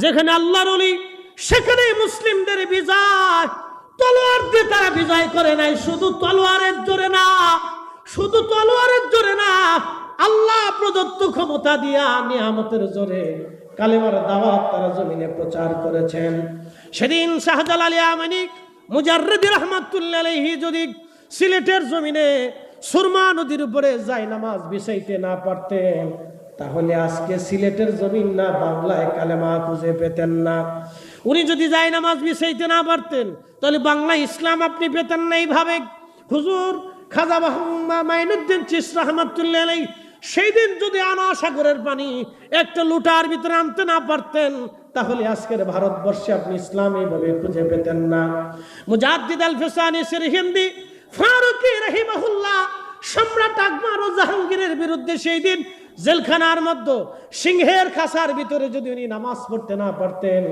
যেখানে আল্লাহর ওলি সেখানে মুসলিমদের বিজয়। তলোয়ার দিয়ে তারা বিজয় করে নাই, শুধু তলোয়ারের জোরে না, শুধু তলোয়ারের জোরে না, আল্লাহ প্রদত্ত ক্ষমতা দিয়া নিয়ামতের জোরে কালেমার দাওয়াত তারা জমিনে প্রচার করেছেন। সেদিন শাহজালাল ইয়ামানি মুজাররিদ রাহমাতুল্লাহ আলাইহি যদি সিলেটের জমিনে সুরমা নদীর উপরে যায় নামাজ বিছাইতে না পারতেন, তাহলে আজকে সিলেটের জমিন না বাংলায় কালেমা খুঁজে পেতেন না। উনি যদি যায় নামাজ বিছাইতে না পারতেন, তাহলে বাংলা ইসলাম আপনি পেতেন না। এইভাবে হুজুর খাজা মাইনুদ্দিন চিশতি রাহমাতুল্লাহ আলাইহি সেই দিন যদি আনা সাগরের পানি একটা লুটার ভিতরে আনতে না পারতেন, তাহলে আজকের ভারতবর্ষে আপনি ইসলাম এইভাবে খুঁজে পেতেন না। মুজাদ্দিদ আল ফিসানি সিরহিন্দি ফারুকি রাহিমাহুল্লাহ সম্রাট আকবর ও জাহাঙ্গীরের বিরুদ্ধে সেই দিন জেলখানার মধ্যে সিংহের খাঁচার ভিতরে যদি উনি নামাজ পড়তে না পারতেন,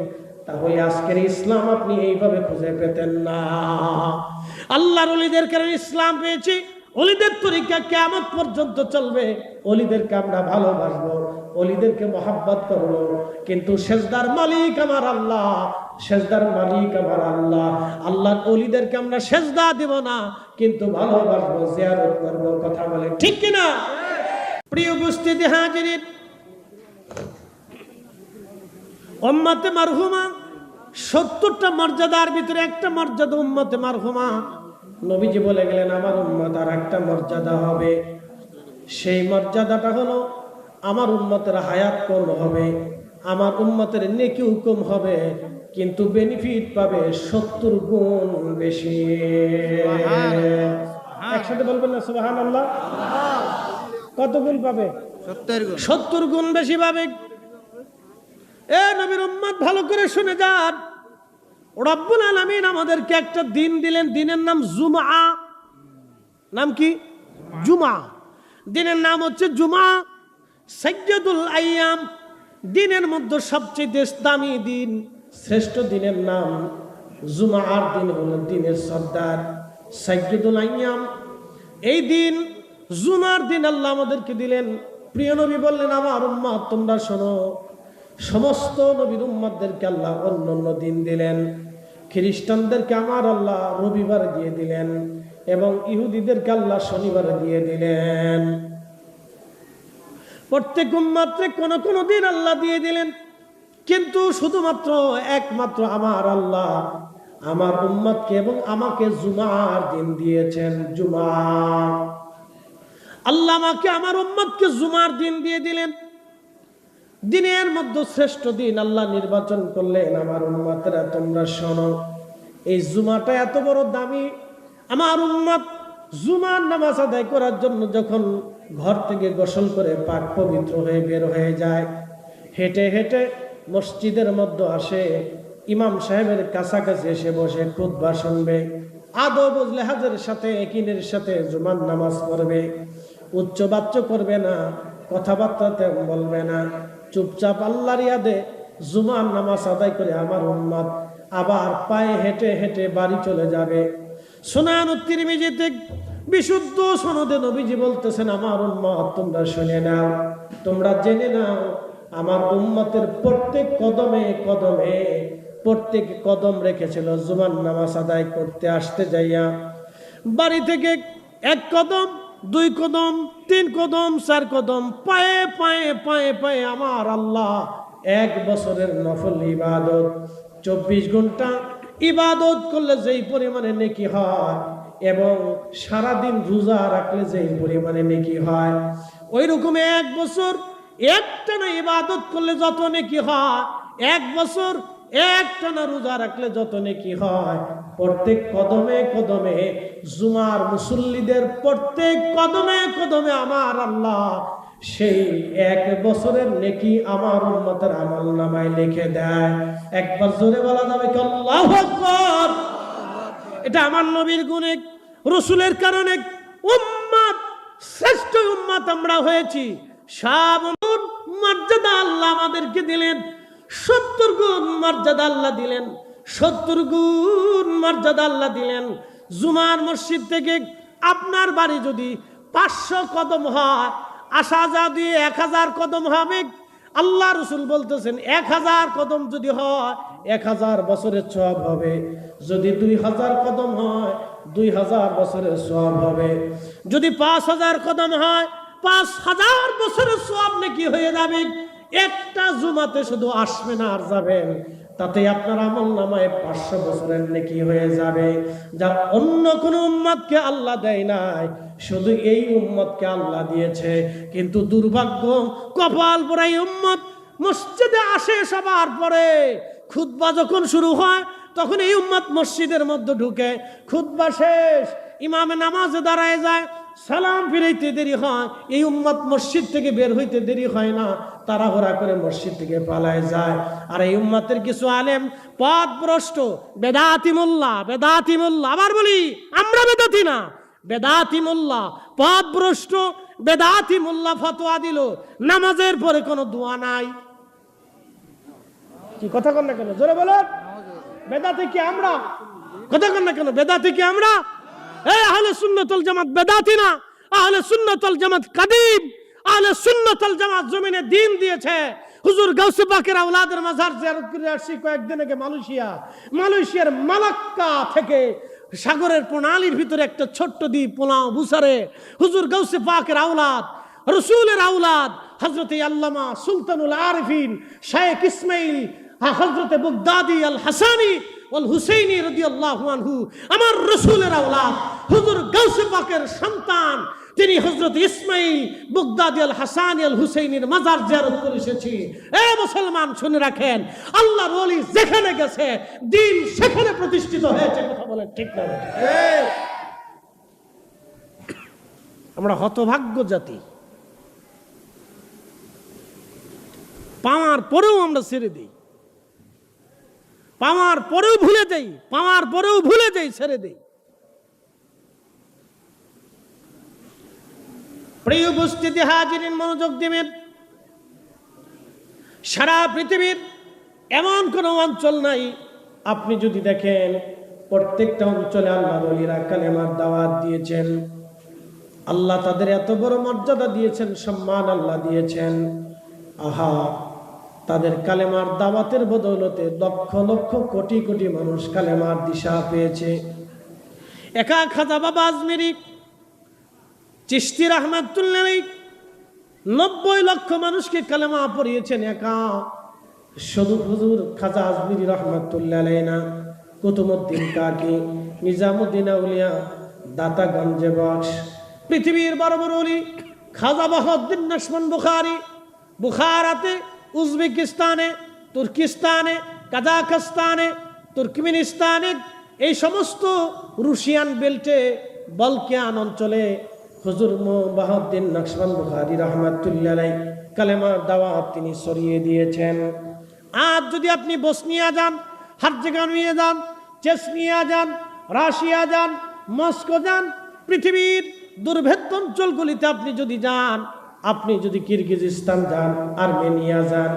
তাহলে আজকের ইসলাম আপনি এইভাবে খুঁজে পেতেন না। আল্লাহর ওলিদের কারণে ইসলাম পেয়েছি। ওলিদের তরিকা কিয়ামত পর্যন্ত চলবে। ওলিদেরকে আমরা ভালোবাসবো, ওলিদেরকে মহব্বত করবো, কিন্তু সেজদার মালিক আমার আল্লাহ, সেজদার মালিক আমার আল্লাহ। আল্লাহর ওলিদেরকে আমরা সেজদা দেব না, কিন্তু ভালোবাসবো, জিয়ারত করবো। কথা বলে ঠিক কিনা? প্রিয় উপস্থিতি হাজিরিন, উম্মতে মারহুমা 70টা মর্যাদার ভিতরে একটা মর্যাদা উম্মতে মারহুমা। নবীজি বলে গেলেন আমার উম্মত আর একটা মর্যাদা হবে। সেই মর্যাদাটা হলো আমার উম্মতের হায়াত কম হবে, আমার উম্মতের নেকি হুকুম হবে, কিন্তু বেনিফিট পাবে 70 গুণ বেশি। একসাথে বলবেন না সুবহানাল্লাহ? কত গুণ পাবে? 70 গুণ বেশি পাবে। এ নবীর উম্মত ভালো করে শুনে যান, রব্বুল আলামিন আমাদেরকে একটা দিন দিলেন, দিনের নাম জুমআ। নাম কি? জুমআ। দিনের নাম হচ্ছে জুমআ, সাইয়্যিদুল আইয়াম। দিনের মধ্যে সবচেয়ে দামি দিন, শ্রেষ্ঠ দিনের নাম জুমআর দিন হলো দিনের সর্দার, সাইয়্যিদুল আইয়াম। এই দিন জুমার দিন আল্লাহ আমাদেরকে দিলেন। প্রিয় নবী বললেন আমার উম্মত তোমরা শোনো, সমস্ত নবীর উম্মতদেরকে আল্লাহ অন্য অন্য দিন দিলেন। খ্রিস্টানদেরকে আমার আল্লাহ রবিবার দিয়ে দিলেন এবং ইহুদিদেরকে আল্লাহ শনিবার দিয়ে দিলেন। প্রত্যেক উম্মতকে কোন কোন দিন আল্লাহ দিয়ে দিলেন, কিন্তু শুধুমাত্র একমাত্র আমার আল্লাহ আমার উম্মতকে এবং আমাকে জুমার দিন দিয়েছেন। জুমা আল্লাহ আমাকে আমার উম্মতকে জুমার দিন দিয়ে দিলেন। দিনের মধ্যে শ্রেষ্ঠ দিন আল্লাহ নির্বাচন করলেন। আমার উম্মতরা তোমরা শোনো, এই জুমাটা এত বড় দামি। আমার উম্মত জুমার নামাজ আদায় করার জন্য যখন ঘর থেকে গোসল করে পাক পবিত্র হয়ে বের হয়ে যায়, হেঁটে হেঁটে মসজিদের মধ্যে আসে, ইমাম সাহেবের কাছাকাছি এসে বসে খুতবা শুনবে, আদব ও লেহাজের সাথে একিনের সাথে জুমার নামাজ পড়বে। উচ্চ বাচ্চ করবে না, কথাবার্তা তেমন বলবে না, চুপচাপ আল্লাহর ইয়াদে জুমার নামাজ আদায় করে আমার উম্মত আবার পায়ে হেঁটে হেঁটে বাড়ি চলে যাবে। সুনান তিরমিজিতে বিশুদ্ধ সনদে নবীজি বলতেছেন আমার উম্মত তোমরা শুনে নাও, তোমরা জেনে নাও, আমার উম্মতের প্রত্যেক কদমে কদমে প্রত্যেক কদম রেখেছিল জুমার নামাজ আদায় করতে আসতে যাইয়া। বাড়ি থেকে 1 কদম, 2 কদম, 3 কদম, 4 কদম, পায়ে পায়ে পায়ে পায়ে আমার আল্লাহ 1 বছরের নফল ইবাদত 24 ঘন্টা ইবাদত করলে যেই পরিমাণে নেকি হয় এবং সারাদিন রোজা রাখলে যেই পরিমাণে নেকি হয়, ওই রকম 1 বছর একটানা ইবাদত করলে যত নেকি হয়, 1 বছর একটানা রোজা রাখলে যত নেকি হয়, প্রত্যেক কদমে কদমে জুমার মুসল্লিদের প্রত্যেক কদমে কদমে আমার আল্লাহ সেই 1 বছরের নেকি আমার উম্মতের আমল নামায় লিখে দেয়। একবার জোরে বলা যাবে কি আল্লাহু আকবার? এটা আমার নবীর গুণে, রাসূলের কারণে উম্মত শ্রেষ্ঠ উম্মত আমরা হয়েছি। সব মর্যাদা আল্লাহ আমাদেরকে দিলেন, 70 গুণ মর্যাদা আল্লাহ দিলেন, 70 গুণ মর্যাদা আল্লাহ দিলেন। জুমার মসজিদ থেকে আপনার বাড়ি যদি 500 কদম হয়, আসা যা দিয়ে 1000 কদম হবে। আল্লাহ রসুল বলতেছেন 1000 কদম যদি হয় 1000 বছরের সওয়াব হবে, যদি 2000 কদম হয় 2000 বছরের সওয়াব হবে, যদি 5000 কদম হয় 5000 বছরের সওয়াব নাকি হয়ে যাবে। একটা জুমাতে শুধু আসবেন আর যাবেন, তাতে আপনার আমল নামায় 500 বছরের নেকি হয়ে যাবে, যা অন্য কোন উম্মতকে আল্লাহ দেয় নাই, শুধু এই উম্মতকে আল্লাহ দিয়েছে। কিন্তু দুর্ভাগ্য, কপাল পোড়া এই উম্মত মসজিদে আসে সবার পরে, খুতবা যখন শুরু হয় তখন এই উম্মত মসজিদের মধ্যে ঢুকে, খুতবা শেষ ইমামে নামাজে দাঁড়ায় যায়, সালাম ফিরাইতে দেরি হয়, এই উম্মত মসজিদ থেকে বের হইতে দেরি হয় না, তাড়াহুড়া করে মসজিদ থেকে পালায় যায়। আর এই উম্মতের কিছু আলেম পথভ্রষ্ট, বেদাতি মোল্লা, আবার বলি আমরা বেদাতি না, বেদাতি মোল্লা, পথভ্রষ্ট বেদাতি মোল্লা ফতোয়া দিল নামাজের পরে কোনো দোয়া নাই। কি কথা কন না কেন, জোরে বলো। বেদাতি কি আমরা? কথা কন না কেন, বেদাতি কি আমরা? এই আহলে সুন্নাত ওয়াল জামাত বেদাতি না, আহলে সুন্নাত ওয়াল জামাত কাদিম, আহলে সুন্নাত ওয়াল জামাত জমিনে দ্বীন দিয়েছে। হুজুর গাউসে পাকের আওলাদের মাজার জিয়ারত করে আসছি কয়েকদিন আগে মালয়েশিয়ার মালাক্কা থেকে, সাগরের প্রণালীর ভিতরে একটা ছোট্ট দ্বীপ পোলাও বুসারে, হুজুর গাউসে পাকের আওলাদ, রসুলের আওলাদ হযরতে আল্লামা সুলতানুল আরিফিন শাইখ ইসমাইল হযরতে বুগদাদি আল হাসানি ওয়াল হুসাইনি রাদিয়াল্লাহু আনহু, আমার রসুলের আওলাদ হুজুর গাউসে পাকের সন্তান, তিনি হযরত ইসমাইল বুগদাদি আল হাসানি আল হুসাইনির মাজার জিয়ারত করে এসেছি। এ মুসলমান শুনে রাখেন, আল্লাহর ওলি যেখানে গেছে দ্বীন সেখানে প্রতিষ্ঠিত হয়েছে। কথা বলেন ঠিক না? আমরা হতভাগ্য জাতি, পাওয়ার পরেও আমরা ছেড়ে দিই, পাওয়ার পরেও ভুলে যাই, ছেড়ে দেই। প্রিয় উপস্থিতি হাজিরিন, মনোযোগ দিবেন। সারা পৃথিবীর এমন কোন অঞ্চল নাই, আপনি যদি দেখেন প্রত্যেকটা অঞ্চলে আল্লাহর ওলিরা কালেমার দাওয়াত দিয়েছেন। আল্লাহ তাদের এত বড় মর্যাদা দিয়েছেন, সম্মান আল্লাহ দিয়েছেন। আহা, তাদের কালেমার দাওয়াতের বদৌলতে লক্ষ লক্ষ কোটি কোটি মানুষ কালেমার দিশা পেয়েছে। একা খাজা বাবা আজমিরি চিশতি রাহমাতুল্লাহ 90 লক্ষ মানুষকে কালেমা পড়িয়েছেন একা। শুধু হুজুর খাজা আজমিরি রাহমাতুল্লাহ আলাইহি না, কুতুবউদ্দিন কাকি, নিজামুদ্দিন আউলিয়া, দাতা গঞ্জে বক্স, পৃথিবীর বড় বড় ওলি খাজা বাহাউদ্দিন নাশমান বুখারী, বুখারাতে, উজবেকিস্তানে, তুর্কিস্তানে, কাজাখস্তানে, তুর্কমেনিস্তানে, এই সমস্ত রুশিয়ান বেল্টে, বলকান অঞ্চলে হুজুর বাহাউদ্দিন নাশমান বুখারী রাহমাতুল্লাহ আলাইহি কালেমার দাওয়াত তিনি ছড়িয়ে দিয়েছেন। আজ যদি আপনি বসনিয়া যান, হার্জেগোভিনা যান, চেচনিয়া যান, রাশিয়া যান, মস্কো যান, পৃথিবীর দুর্ভেদ্য অঞ্চলগুলিতে আপনি যদি যান, আপনি যদি কিরগিজস্তান যান, আর্মেনিয়া যান,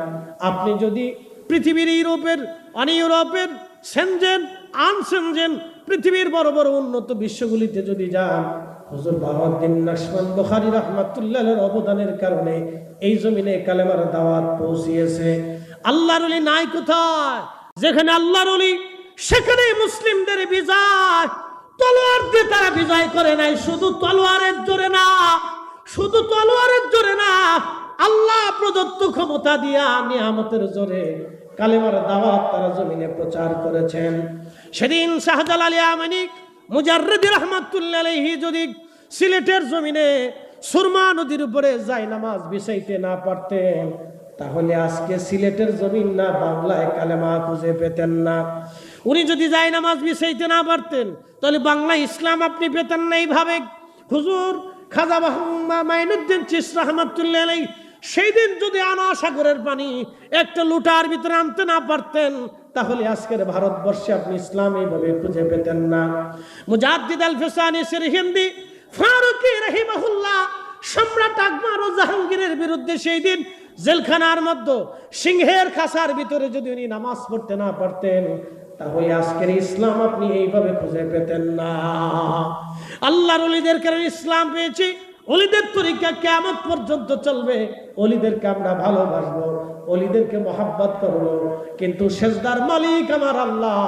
আপনি যদি পৃথিবীর ইউরোপের সেনজেন, আনসেনজেন, পৃথিবীর বড় বড় উন্নত বিশ্বগুলিতে যদি যান, হুজুর বাহাউদ্দিন নাশমান বুখারী রাহমাতুল্লাহর অবদানের কারণে এই জমিনে কালেমার দাওয়াত পৌঁছিয়েছে। আল্লাহর ওলি নাই কোথায়? যেখানে আল্লাহর ওলি সেখানে মুসলিমদের বিজয়। তলোয়ার দিয়ে তারা বিজয় করে নাই, শুধু তলোয়ারের জোরে না, শুধু তলোয়ারের জোরে না, আল্লাহ প্রদত্ত ক্ষমতা দিয়া নিয়ামতের জোরে কালেমার দাওয়াত তারা জমিনে প্রচার করেছেন। সেদিন শাহজালাল ইয়ামানি মুজাররিদি রাহমাতুল্লাহ আলাইহি যদি সিলেটের জমিনে সুরমা নদীর উপরে যায় নামাজ বিছাইতে না পারতেন, তাহলে আজকে সিলেটের জমিন না বাংলায় কালেমা খুঁজে পেতেন না। উনি যদি যায় নামাজ বিছাইতে না পারতেন, তাহলে বাংলায় ইসলাম আপনি পেতেন না। এইভাবে হুজুর খাজা মাইনুদ্দিন চিশতি রাহমাতুল্লাহ আলাইহি সেই দিন যদি আনা সাগরের পানি একটা লুটার ভিতরে আনতে না পারতেন, তাহলে আজকের ভারতবর্ষে আপনি ইসলাম এইভাবে খুঁজে পেতেন না। মুজাদ্দিদ আল ফিসানি সিরহিন্দি ফারুকি রাহিমাহুল্লাহ সম্রাট আকবর ও জাহাঙ্গীরের বিরুদ্ধে সেই দিন জেলখানার মধ্যে সিংহের খাঁচার ভিতরে যদি উনি নামাজ পড়তে না পারতেন, তাহলে আজকের ইসলাম আপনি এইভাবে খুঁজে পেতেন না। আল্লাহর ওলিদের কারণে ইসলাম পেয়েছি, ওলিদের তরিকা কিয়ামত পর্যন্ত চলবে। ওলিদেরকে আমরা ভালোবাসবো, ওলিদেরকে মহব্বত করবো, কিন্তু সেজদার মালিক আমার আল্লাহ,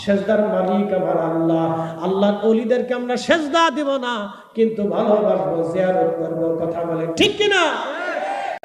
সেজদার মালিক আমার আল্লাহ। আল্লাহর ওলিদেরকে আমরা সেজদা দেব না, কিন্তু ভালোবাসবো, জিয়ারত করবো। কথা বলে ঠিক কিনা?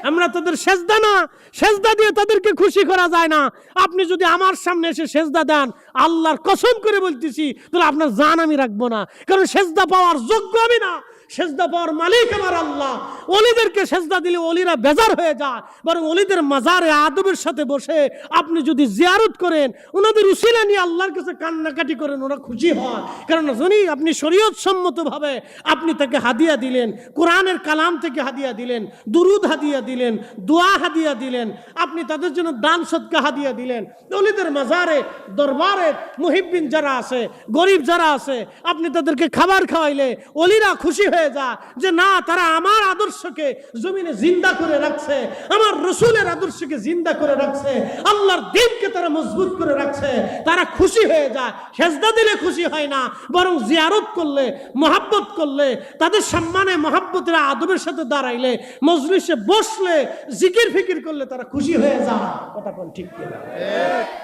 আমরা তাদের সেজদা না, সেজদা দিয়ে তাদেরকে খুশি করা যায় না। আপনি যদি আমার সামনে এসে সেজদা দেন, আল্লাহর কসম করে বলতেছি, তাহলে আপনার জান আমি রাখবো না, কারণ সেজদা পাওয়ার যোগ্য আমি না, সেজদা পাওয়ার মালিক আমার আল্লাহ। ওলিদেরকে সেজদা দিলে ওলিরা বেজার হয়ে যায়, বরং ওলিদের মাজারে আদবের সাথে বসে আপনি যদি জিয়ারত করেন, ওনাদের উসিলা নিয়ে আল্লাহর কাছে কান্নাকাটি করেন, ওরা খুশি হয়। কারণ জানি আপনি শরীয়ত সম্মতভাবে আপনি তাকে হাদিয়া দিলেন, কোরআনের কালাম থেকে হাদিয়া দিলেন, দুরুদ হাদিয়া দিলেন, দোয়া হাদিয়া দিলেন, আপনি তাদের জন্য দান সদকা হাদিয়া দিলেন। ওলিদের মাজারে দরবারে মুহিব্বিন যারা আছে, গরিব যারা আছে, আপনি তাদেরকে খাবার খাওয়াইলে ওলিরা খুশি হয়ে যায় যে না, তারা আমার আদর্শকে জমিনে জিন্দা করে রাখছে, আমার রসুলের আদর্শকে জিন্দা করে রাখছে, আল্লাহর দ্বীনকে তারা মজবুত করে রাখছে। তারা খুশি হয়ে যায়। সেজদা দিলে খুশি হয় না, বরং জিয়ারত করলে, মহাব্বত করলে, তাদের সম্মানে মহাব্বতের আদবের সাথে দাঁড়াইলে, মজলিসে বসলে, জিকির ফিকির করলে তারা খুশি হয়ে যায়। কথা কোন ঠিক কিনা?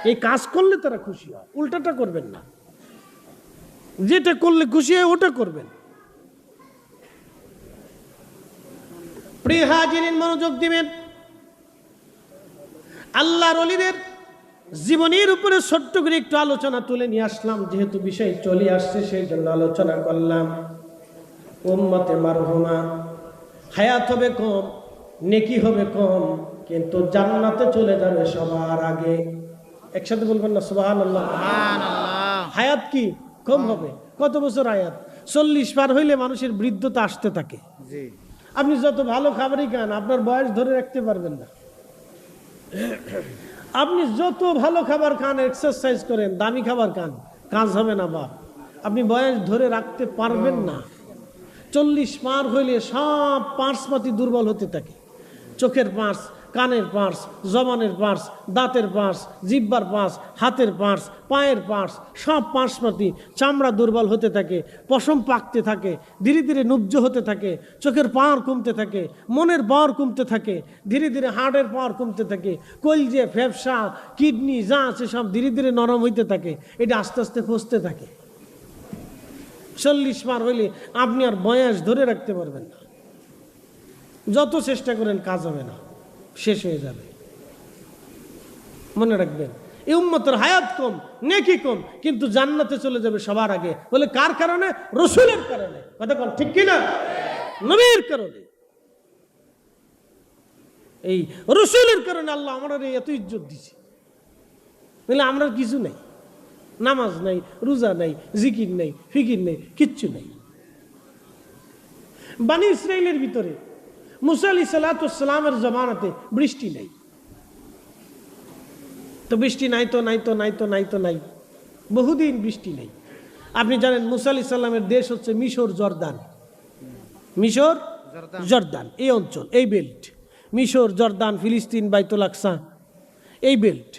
এই কাজ করলে তারা খুশি হয়, উল্টাটা করবেন না। যেটা করলে খুশি হয় ওটা করবেন। প্রিয় হাজিরিন, মনোযোগ দিবেন। আল্লাহর ওলিদের জীবনের উপরে ছোট্ট করে একটু আলোচনা তুলে নিয়ে আসলাম, যেহেতু বিষয় চলে আসছে সেই জন্য আলোচনা করলাম। উম্মতে মারহুমা, হায়াত হবে কম, নেকি হবে কম, কিন্তু জান্নাতে চলে যাবে সবার আগে। একসাথে বলবেন না সুবহানাল্লাহ? হায়াত কি কম হবে? কত বছর হায়াত? 40 পার হইলে মানুষের বৃদ্ধতা আসতে থাকে। আপনি যত ভালো খাবারই খান, আপনার বয়স ধরে রাখতে পারবেন না। আপনি যত ভালো খাবার খান, এক্সারসাইজ করেন, দামি খাবার খান, কাজ হবে না বাপ। আপনি বয়স ধরে রাখতে পারবেন না। 40 পার হইলে সব পার্সপাতি দুর্বল হতে থাকে। চোখের পার্স, কানের পার্স, জবানের পার্স, দাঁতের পার্স, জিহ্বার পার্স, হাতের পার্স, পায়ের পার্স, সব পার্সপাতি চামড়া দুর্বল হতে থাকে, পশম পাকতে থাকে, ধীরে ধীরে নুব্জ হতে থাকে, চোখের পাওয়ার কমতে থাকে, মনের পাওয়ার কমতে থাকে, ধীরে ধীরে হার্টের পাওয়ার কমতে থাকে, কলজে, ফ্যাপসা, কিডনি যা আছে সব ধীরে ধীরে নরম হইতে থাকে। এটা আস্তে আস্তে ফসতে থাকে। 40 পার হইলে আপনি আর বয়স ধরে রাখতে পারবেন না। যত চেষ্টা করেন কাজ হবে না, শেষ হয়ে যাবে। মনে রাখবেন, এই উম্মতের হায়াত কম, নেকি কম, কিন্তু জান্নাতে চলে যাবে সবার আগে। বলে কার কারণে? রসুলের কারণে। কথা বল ঠিক কিনা? নবীর কারণে। এই রসুলের কারণে আল্লাহ আমরা এত ইজ্জত দিছে। বলে আমরা কিছু নেই, নামাজ নাই, রোজা নাই, জিকির নেই, ফিকির নেই, কিচ্ছু নেই। বানি ইসরাইলের ভিতরে মুসা আলাইহিস সালামের জামানাতে বৃষ্টি নেই, তো বৃষ্টি নাই তো নাই তো নাই তো নাই তো নাই, বহুদিন বৃষ্টি নেই। আপনি জানেন মুসা আলাইহিস সালামের দেশ হচ্ছে মিশর, জর্দান। মিশর, জর্দান, এই অঞ্চল, এই বেল্ট, মিশর, জর্দান, ফিলিস্তিন, বাইতুল আকসা, এই বেল্ট,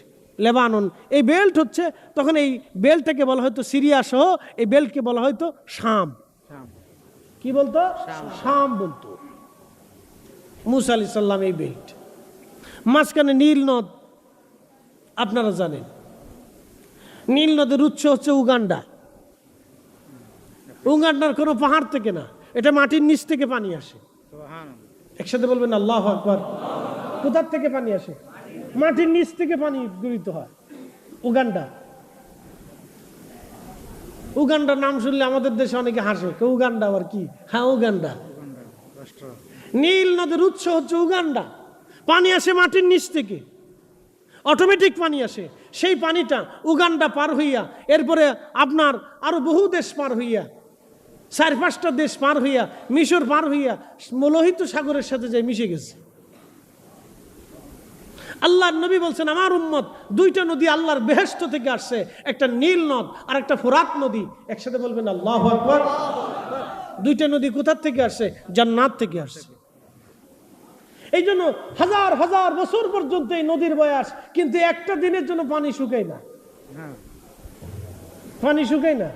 লেবানন, এই বেল্ট হচ্ছে, তখন এই বেল্টটাকে বলা হয়তো সিরিয়া সহ, এই বেল্টকে বলা হয়তো শাম। কি বলতো? শাম বলতো। মুসা আলাইহিস সালাম এই বেল্ট, মাঝখানে নীল নদ, আপনারা জানেন। নীল নদের উৎস হচ্ছে উগান্ডা। উগান্ডার কোনো পাহাড় থেকে না, এটা মাটির নিচ থেকে পানি আসে। একসাথে বলবেন আল্লাহু আকবার। কোথার থেকে পানি আসে? মাটির নিচ থেকে পানি গৃহীত হয়। উগান্ডা, উগান্ডার নাম শুনলে আমাদের দেশে অনেকে হাসে, উগান্ডা আবার কি? হ্যাঁ, উগান্ডা। নীল নদের উৎস হচ্ছে উগান্ডা। পানি আসে মাটির নিচ থেকে, অটোমেটিক পানি আসে। সেই পানিটা উগান্ডা পার হইয়া, এরপরে আপনার আরো বহু দেশ পার হইয়া, 4-5টা দেশ পার হইয়া, মিশর পার হইয়া লোহিত সাগরের সাথে যায় মিশে গেছে। আল্লাহর নবী বলছেন, আমার উম্মত 2টা নদী আল্লাহর বেহেশত থেকে আসছে, একটা নীল নদ আর একটা ফোরাত নদী। একসাথে বলবেন আল্লাহু আকবার। 2টা নদী কোথা থেকে আসছে? জান্নাত থেকে আসছে। এই জন্য হাজার হাজার বছর পর্যন্ত এই নদীর বয়স, কিন্তু একটা দিনের জন্য পানি শুকায় না। পানি শুকায় না,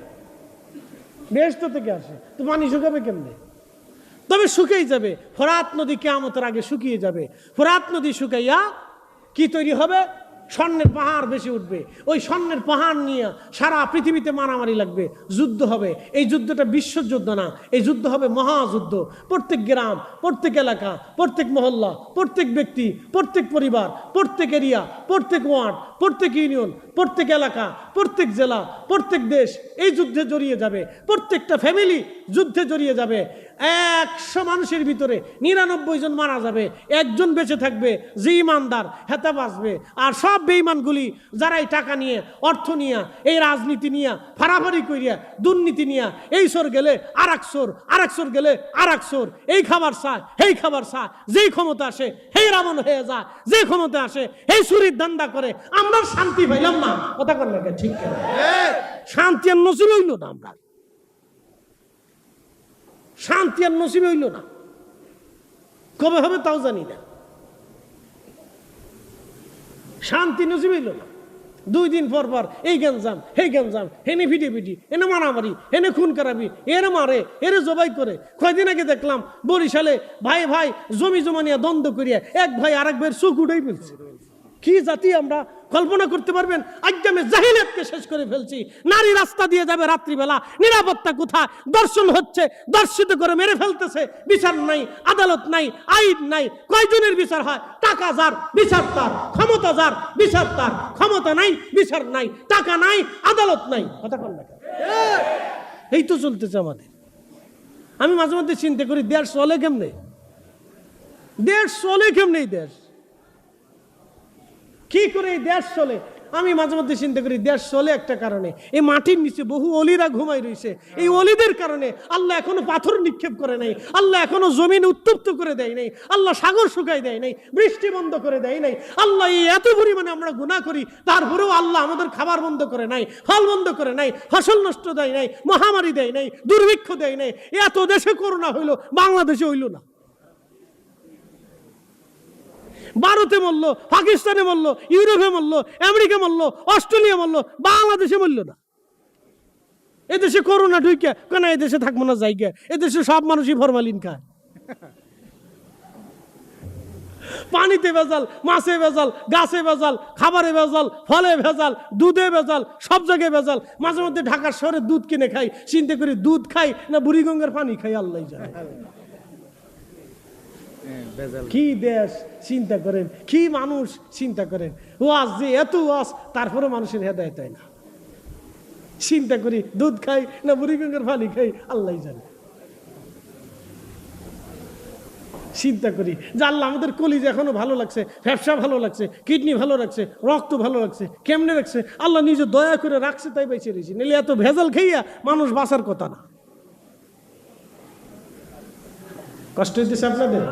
বেহেশত থেকে আসে, তো পানি শুকাবে কেমনে? তবে শুকিয়ে যাবে। ফোরাত নদী কিয়ামতের আগে শুকিয়ে যাবে। ফোরাত নদী শুকাইয়া কি তৈরি হবে? স্বর্ণের পাহাড় বেশি উঠবে। ওই স্বর্ণের পাহাড় নিয়ে সারা পৃথিবীতে মারামারি লাগবে, যুদ্ধ হবে। এই যুদ্ধটা বিশ্বযুদ্ধ না, এই যুদ্ধ হবে মহাযুদ্ধ। প্রত্যেক গ্রাম, প্রত্যেক এলাকা, প্রত্যেক মহল্লা, প্রত্যেক ব্যক্তি, প্রত্যেক পরিবার, প্রত্যেক এরিয়া, প্রত্যেক ওয়ার্ড, প্রত্যেক ইউনিয়ন, প্রত্যেক এলাকা, প্রত্যেক জেলা, প্রত্যেক দেশ এই যুদ্ধে জড়িয়ে যাবে। প্রত্যেকটা ফ্যামিলি যুদ্ধে জড়িয়ে যাবে। 100 মানুষের ভিতরে 99 জন মারা যাবে, একজন বেঁচে থাকবে যে ইমানদার, হেতা বাঁচবে। আর সব বেঈমানগুলি যারা এই টাকা নিয়ে, অর্থ নিয়ে, এই রাজনীতি নিয়ে, ফাড়াফাড়ি করিয়া, দুর্নীতি নিয়ে, এই সর গেলে আর এক সর, আর এক সর গেলে আর এক সর, এই খাবার চায়, এই খাবার চায়, যেই ক্ষমতা আসে সেই রাবণ হয়ে যায়, যে ক্ষমতা আসে এই চুরির ধান্দা করে। আমরা শান্তি পাইলাম না, কথা কর না, ঠিক শান্তি আর নসিব হইল না। আমরা শান্তি আর নসিব হইল না, কবে হবে তাও জানি না। শান্তি নসিব হইল না। 2 দিন পর পর এই গেঞ্জাম, সেই গেঞ্জাম, হেনে ভিটি, এনে মারামারি, হেনে খুন খারাপি, এরে মারে, এরে জবাই করে। কয়দিন আগে দেখলাম বরিশালে ভাই ভাই জমি জমা নিয়ে দ্বন্দ্ব করিয়া এক ভাই আরেক ভাইয়ের চোখ উঠেই ফেলছে। কি জাতি আমরা, কল্পনা করতে পারবেন? একদমে জাহিলিয়াতকে শেষ করে ফেলছি। নারী রাস্তা দিয়ে যাবে রাত্রিবেলা, নিরাপত্তা কোথায়? দর্শন হচ্ছে, দর্শিত করে মেরে ফেলতেছে। বিচার নাই, আদালত নাই, আইন নাই। কয়জনের বিচার হয়? টাকা যার বিচার তার, ক্ষমতা যার বিচার তার, ক্ষমতা নাই বিচার নাই, টাকা নাই আদালত নাই। কথা কন না, এই তো চলতেছে আমাদের। আমি মাঝে মধ্যে চিন্তা করি দেশ চলে কেমনে, দেশ চলে কেমনে, এই দেশ কি করে এই দেশ চলে? আমি মাঝে মধ্যে চিন্তা করি দেশ চলে একটা কারণে, এই মাটির নিচে বহু অলিরা ঘুমাই রয়েছে। এই অলিদের কারণে আল্লাহ এখনো পাথর নিক্ষেপ করে নাই, আল্লাহ এখনো জমিন উত্তপ্ত করে দেয় নাই, আল্লাহ সাগর শুকাই দেয় নাই, বৃষ্টি বন্ধ করে দেয় নাই। আল্লাহ এই এত পরিমাণে আমরা গুনাহ করি, তারপরেও আল্লাহ আমাদের খাবার বন্ধ করে নাই, ফল বন্ধ করে নাই, ফসল নষ্ট দেয় নাই, মহামারী দেয় নাই, দুর্ভিক্ষ দেয় নাই। এত দেশে করোনা হইলো, বাংলাদেশে হইল না। ভারতে মরল, পাকিস্তানে মরল, ইউরোপে মরল, আমেরিকা মরল, অস্ট্রেলিয়া মরল, বাংলাদেশে মরল না। এদেশে করোনা ঢুকে কেন এদেশে থাকবো না জায়গা? এদেশে সব মানুষই ফরমালিন খায়। পানিতে ভেজাল, মাছে ভেজাল, গাছে ভেজাল, খাবারে ভেজাল, ফলে ভেজাল, দুধে ভেজাল, সব জায়গায় ভেজাল। মাঝে মধ্যে ঢাকার শহরে দুধ কিনে খাই, চিন্তা করি দুধ খাই না বুড়িগঙ্গার পানি খাই, আল্লাহ জানে। কি দেশ চিন্তা করেন, কি মানুষ চিন্তা করেন। ওয়াজ যে এত ওয়াজ, তারপরে মানুষের হেদায়েত হয় না। চিন্তা করি দুধ খাই না বুড়িগঙ্গার পানি খাই, আল্লাহ জানে। চিন্তা করি যে আল্লাহ আমাদের কলিজ এখনো ভালো লাগছে, ফ্যাপসা ভালো লাগছে, কিডনি ভালো লাগছে, রক্ত ভালো লাগছে, কেমনে রাখছে? আল্লাহ নিজে দয়া করে রাখছে, তাই বেঁচে রয়েছি। নিলে এত ভেজাল খাইয়া মানুষ বাঁচার কথা না। কষ্ট হইতেছে আপনাদের?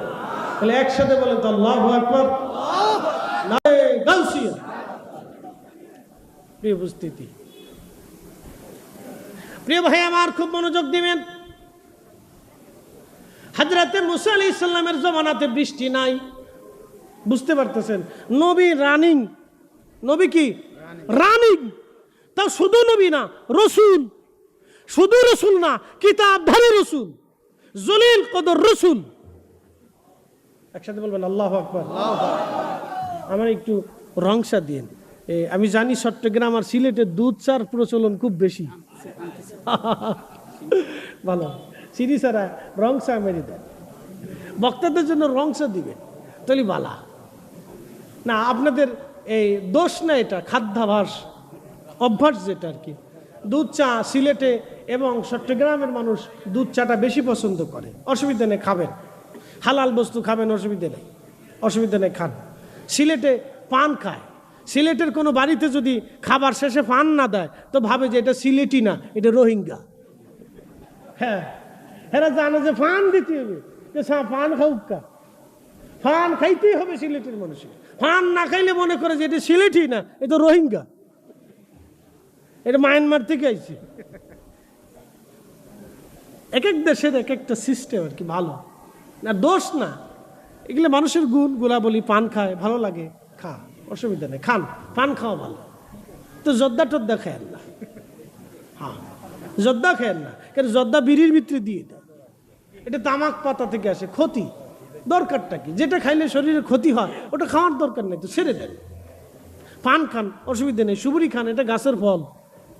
তাহলে একসাথে বলেন তো আল্লাহু আকবার। প্রিয় উপস্থিতি, প্রিয় ভাই আমার, খুব মনোযোগ দিবেন। হযরতে মুসা আলাইহিস সালামের জমানাতে বৃষ্টি নাই, বুঝতে পারতেছেন? নবী রানিং, নবী কি রানিং, তা শুধু নবী না, রসুল। শুধু রসুল না, কিতাবধারী রসুল, জলিল কদর রসুল। একসাথে বলবেন আল্লাহু আকবার। আমার একটু রংসা দিন। আমি জানি চট্টগ্রাম আর সিলেটের দুধ চার প্রচলন খুব বেশি। ভালো, চিনি ছাড়া রংসা মেরে দেন, বক্তাদের জন্য রংসা দিবে, তাহলে বালা না। আপনাদের এই দোষ না, এটা খাদ্যাভাস, অভ্যাস যেটা আর কি। দুধ চা সিলেটে এবং চট্টগ্রামের মানুষ দুধ চাটা বেশি পছন্দ করে। অসুবিধা নেই, খাবেন, হালাল বস্তু খাবেন, অসুবিধা নেই, অসুবিধা নেই, খান। সিলেটে পান খায়। সিলেটের কোনো বাড়িতে যদি খাবার শেষে পান না দেয় তো ভাবে যে এটা সিলেটি না, এটা রোহিঙ্গা। হ্যাঁ, এরা জানে যে পান দিতে হবে, পান খাউকা, পান খাইতেই হবে সিলেটের মানুষের। পান না খাইলে মনে করে যে এটা সিলেটি না, এটা রোহিঙ্গা, এটা মায়ানমার থেকে আইছে। এক এক দেশের এক একটা সিস্টেম আর কি, ভালো না, দোষ না, এগুলো মানুষের গুণ। গোলাবলি, পান খায়, ভালো লাগে, খা, অসুবিধা নেই, খান, পান খাওয়া ভালো। তো জর্দা টর্দা খায়েন না, হ্যাঁ জর্দা খায়েন না, কারণ জর্দা বিড়ির ভিতরে দিয়ে দেয়, এটা তামাক পাতা থেকে আসে, ক্ষতি। দরকারটা কি? যেটা খাইলে শরীরে ক্ষতি হয় ওটা খাওয়ার দরকার নেই, তো ছেড়ে দেন। পান খান, অসুবিধা নেই। সুপুরি খান, এটা গাছের ফল,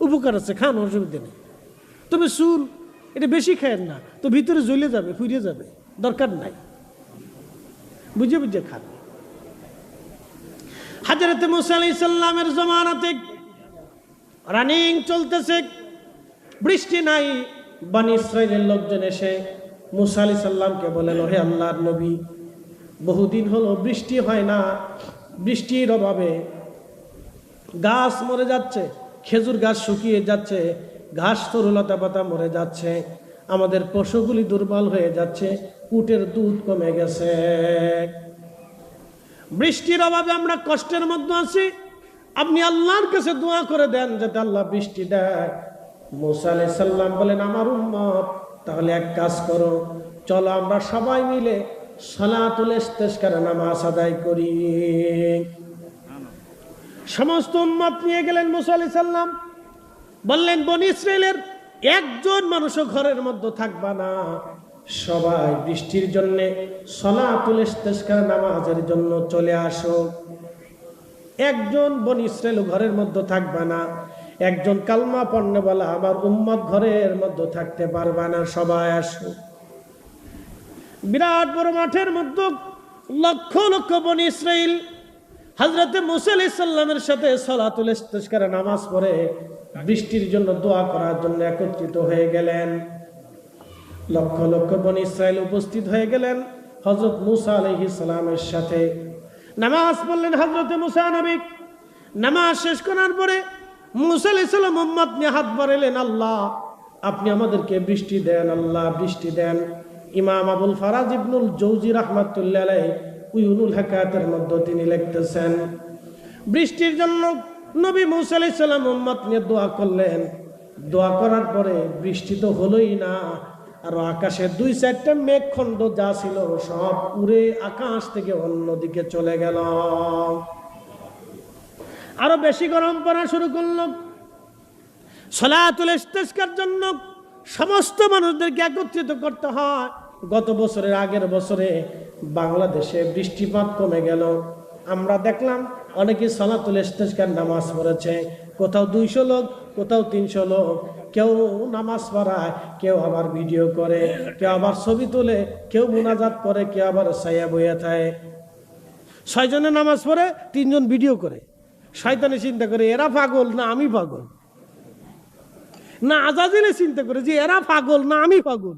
উপকার আছে, খান, অসুবিধা নেই। তবে সুর এটা বেশি খায়েন না, তো ভিতরে জ্বলে যাবে, ফুরিয়ে যাবে, দরকার নাই। বুঝে বুঝে খান। হযরতে মুসা আলাইহিস সালামের জামানাতে রানিং চলতেছে, বৃষ্টি নাই। বনী ইসরাইলের লোকজন এসে মুসা আলাইহিস সালামকে বলেন, হে আল্লাহর নবী, বহুদিন হলো বৃষ্টি হয় না, বৃষ্টির অভাবে গাছ মরে যাচ্ছে, খেজুর গাছ শুকিয়ে যাচ্ছে, ঘাস তরুলতা পাতা মরে যাচ্ছে, আমাদের পশুগুলি দুর্বল হয়ে যাচ্ছে, উটের দুধ কমে গেছে। বৃষ্টির অভাবে আমরা কষ্টের মধ্যে আছি, আপনি আল্লাহর কাছে দোয়া করে দেন যাতে আল্লাহ বৃষ্টি দেয়। মুসা আলাইহিস সালাম বলেন, আমার উম্মত, তাহলে এক কাজ করো, চলো আমরা সবাই মিলে সালাতুল ইস্তিসকার নামাজ আদায় করি। সমস্ত উম্মত নিয়ে গেলেন মুসা আলাইহিস সালাম, বললেন বনী ইসরাইলের একজন মানুষও ঘরের মধ্যে থাকবা না, সবাই বৃষ্টির জন্য সালাতুল ইস্তিসকার নামাজের জন্য চলে আসো। একজন বনী ইসরাইল ঘরের মধ্যে থাকবা না, একজন কালমা পড়নে বলা আমার উম্মত ঘরের মধ্যে থাকতে পারবা না, সবাই আসো। বিরাট বড় মাঠের মধ্যে লক্ষ লক্ষ বনী ইসরাইল হযরতে মুসা আলাইহিস সালামের সাথে সালাতুল ইস্তিসকার নামাজ পড়ে বৃষ্টির জন্য দোয়া করার জন্য একত্রিত হয়ে গেলেন। লক্ষ লক্ষ বনী ইসরাইল উপস্থিত হয়ে গেলেন হযরত মুসা আলাইহিস সালামের সাথে। নামাজ পড়লেন হযরতে মুসা নবী। নামাজ শেষ করার পরে মুসা আলাইহিস সালাম উম্মত নিয়ে হাত বাড়ালেন, আল্লাহ আপনি আমাদেরকে বৃষ্টি দেন, আল্লাহ বৃষ্টি দেন। ইমাম আবুল ফারাজ ইবনুল জৌজি রাহমাতুল্লাহ আলাইহি উয়ুনুল হাকায়াতের মধ্যে তিনি লিখতেছেন, বৃষ্টির জন্য নবী মুসা আলাইহিস সালাম উম্মত নিয়ে দোয়া করলেন। দোয়া করার পরে বৃষ্টি তো হলোই না, আর আকাশে 2-4টা মেঘখণ্ড যা ছিল সব উড়ে আকাশ থেকে অন্যদিকে চলে গেল। আরো বেশি গরম পড়া শুরু করলো। সালাতুল ইস্তিসকার জন্য সমস্ত মানুষদেরকে একত্রিত করতে হয়। গত বছরের আগের বছরে বাংলাদেশে বৃষ্টিপাত কমে গেল। আমরা দেখলাম অনেকে সালাতুল ইস্তিসকার নামাজ পড়েছে, কোথাও 200 লোক, কোথাও 300 লোক। কেউ নামাজ পড়ায়, কেউ আবার ভিডিও করে, কেউ আবার ছবি তোলে, কেউ মুনাজাত করে, কেউ আবার ছায়া বইয়া থাকে। 6 জনে নামাজ পড়ে, 3 জন ভিডিও করে। শয়তানে চিন্তা করে এরা পাগল না আমি পাগল, না আজাজিলে চিন্তা করে যে এরা পাগল না আমি পাগল।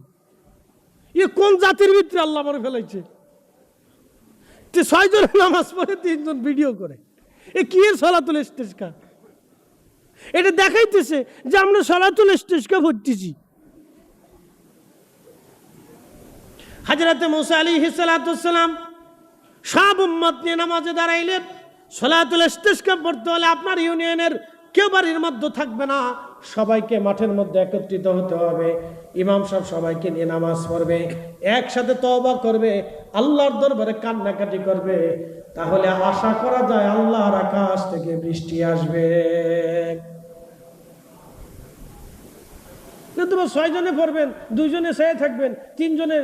এ কোন জাতির ভিতরে আল্লাহ আমার ফেলাইছে? 6 জনে নামাজ পড়ে, 3 জন ভিডিও করে। এ কি সালাতুল ইস্তিসকার? এটা দেখাইতেছে যে আমরা সালাতুল ইস্তিসকার পড়তেছি। হযরতে মুসা আলাইহিস সালাতুস সালাম সব উম্মত নিয়ে নামাজে দাঁড়াইলেন। সালাতুল ইস্তিসকার পড়তে হলে আপনার ইউনিয়নের কেউ বাড়ির মধ্যে থাকবে না, সবাইকে মাঠের মধ্যে একত্রিত হতে হবে। ইমাম সাহেব সবাইকে নিয়ে নামাজ পড়বে, একসাথে তওবা করবে, আল্লাহর দরবারে কান্নাকাটি করবে। তাহলে আশা করা যায় আল্লাহর আকাশ থেকে বৃষ্টি আসবে। কিন্তু 6 জনে পড়বেন, 2 জনে চেয়ে থাকবেন, 3 জনে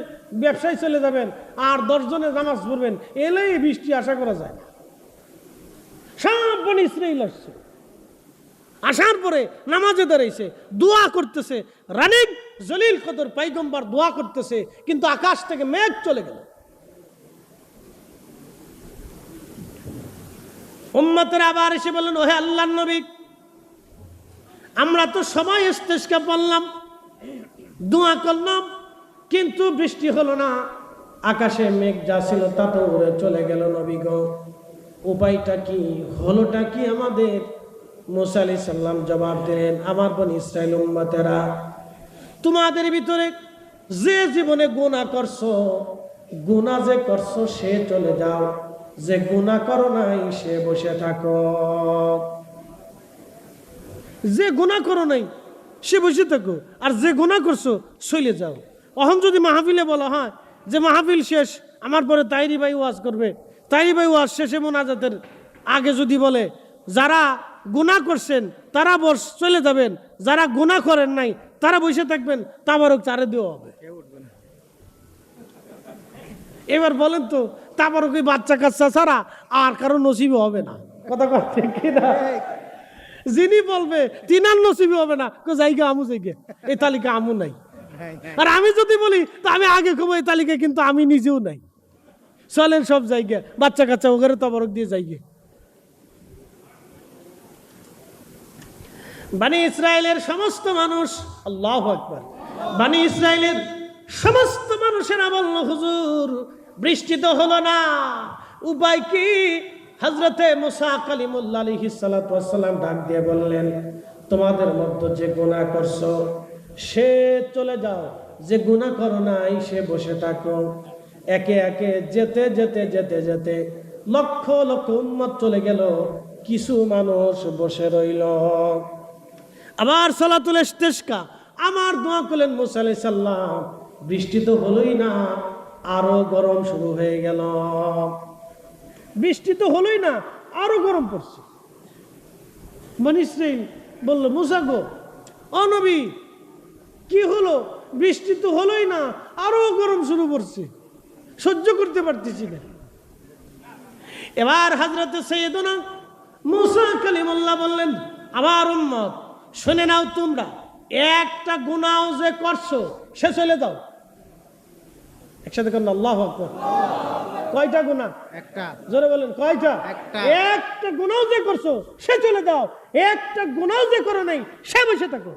ব্যবসায় চলে যাবেন, আর 10 জনে নামাজ পড়বেন, এলেই বৃষ্টি আশা করা যায় না। সব বনী ইসরাইল আসছে, আসার পরে নামাজে দাঁড়াইছে, দোয়া করতেছে। রানিক জলিল কদর পয়গম্বর দোয়া করতেছে, কিন্তু আকাশ থেকে মেঘ চলে গেল। উম্মতের আবার এসে বললেন, ওহে আল্লাহর নবী, আমরা তো সবাই ইস্তিসকার পড়লাম, দোয়া করলাম, কিন্তু বৃষ্টি হলো না। আকাশে মেঘ যা ছিল তা তো উড়ে চলে গেল। নবী গো, উপায়টা কি, হলোটা কি আমাদের? মুসা আলাইহিস সালাম জবাব দিলেন, আমার বনী ইসরাইল উম্মতেরা, তোমাদের ভিতরে যে জীবনে গুনাহ করছো, গুনাহ যে করছো সে চলে যাও, যে গুনাহ করো নাই সে বসে থাকো। যে গুনাহ করো নাই সে বসে থাকো, আর যে গুনাহ করছো চলে যাও। এখন যদি মাহফিলে বলা হয় যে মাহফিল শেষ, আমার পরে তাইরি ভাই ওয়াজ করবে, তাইরি ভাই ওয়াজ শেষে মোনাজাতের আগে যদি বলে যারা গুনাহ করছেন তারা চলে যাবেন, যারা গুনাহ করেন নাই তারা বসে থাকবেন, তাবারক চারে দেওয়া হবে। এবার বলেন তো, তারপর কি বাচ্চা কাচ্চা ছাড়া আর কারো নসিব হবে না? কথা কথা কি না? যিনি বলবে তিনার নসিবই হবে না, জায়গা আমু জায়গা, এই তালিকা আমু নাই। আর আমি যদি বলি তো আমি আগে খুব এই তালিকা, কিন্তু আমি নিজেও নাই। চলেন সব জায়গা বাচ্চা কাচ্চা ওখানে তবরক দিয়ে যাইগে। বানি ইসরায়েলের সমস্ত মানুষ, আল্লাহু আকবার, বানি ইসরায়েলের সমস্ত মানুষেরা বলল, হুজুর বৃষ্টি তো হলো না, উপায় কি? হযরতে মুসা কালিমুল্লাহ আলাইহিস সালাতু ওয়াস সালাম ডাক দিয়ে বললেন, তোমাদের মধ্যে যে গুনাহ করছো সে চলে যাও, যে গুনাহ করো নাই সে বসে থাকো। একে একে যেতে যেতে যেতে যেতে লক্ষ লক্ষ উম্মত চলে গেল, কিছু মানুষ বসে রইল। আবার সালাতুল ইস্তিসকা, আমার দোয়া করলেন মুসা আলাইহিস সালাম, বৃষ্টি তো হলোই না, আরো গরম শুরু হয়ে গেল। বৃষ্টি তো হলোই না, আরো গরম পড়ছে। বনী ইসরাইল বলল, মুসা গো, ও নবী, কি হলো? বৃষ্টি তো হলোই না, আরো গরম শুরু করছে, সহ্য করতে পারতেছি না। এবার হযরত সাইয়েদনা মুসা কালিমুল্লাহ বললেন, আমার উম্মত শুনে নাও, তোমরা একটা গুনাহ যে করছো সে চলে যাও। একসাথে করেন আল্লাহু আকবার। কয়টা গুনাহ? একটা। জোরে বলেন, কয়টা? একটা গুনাহ যে করছো সে চলে যাও, একটা গুনাহ যে করো নাই সে বসে থাকো।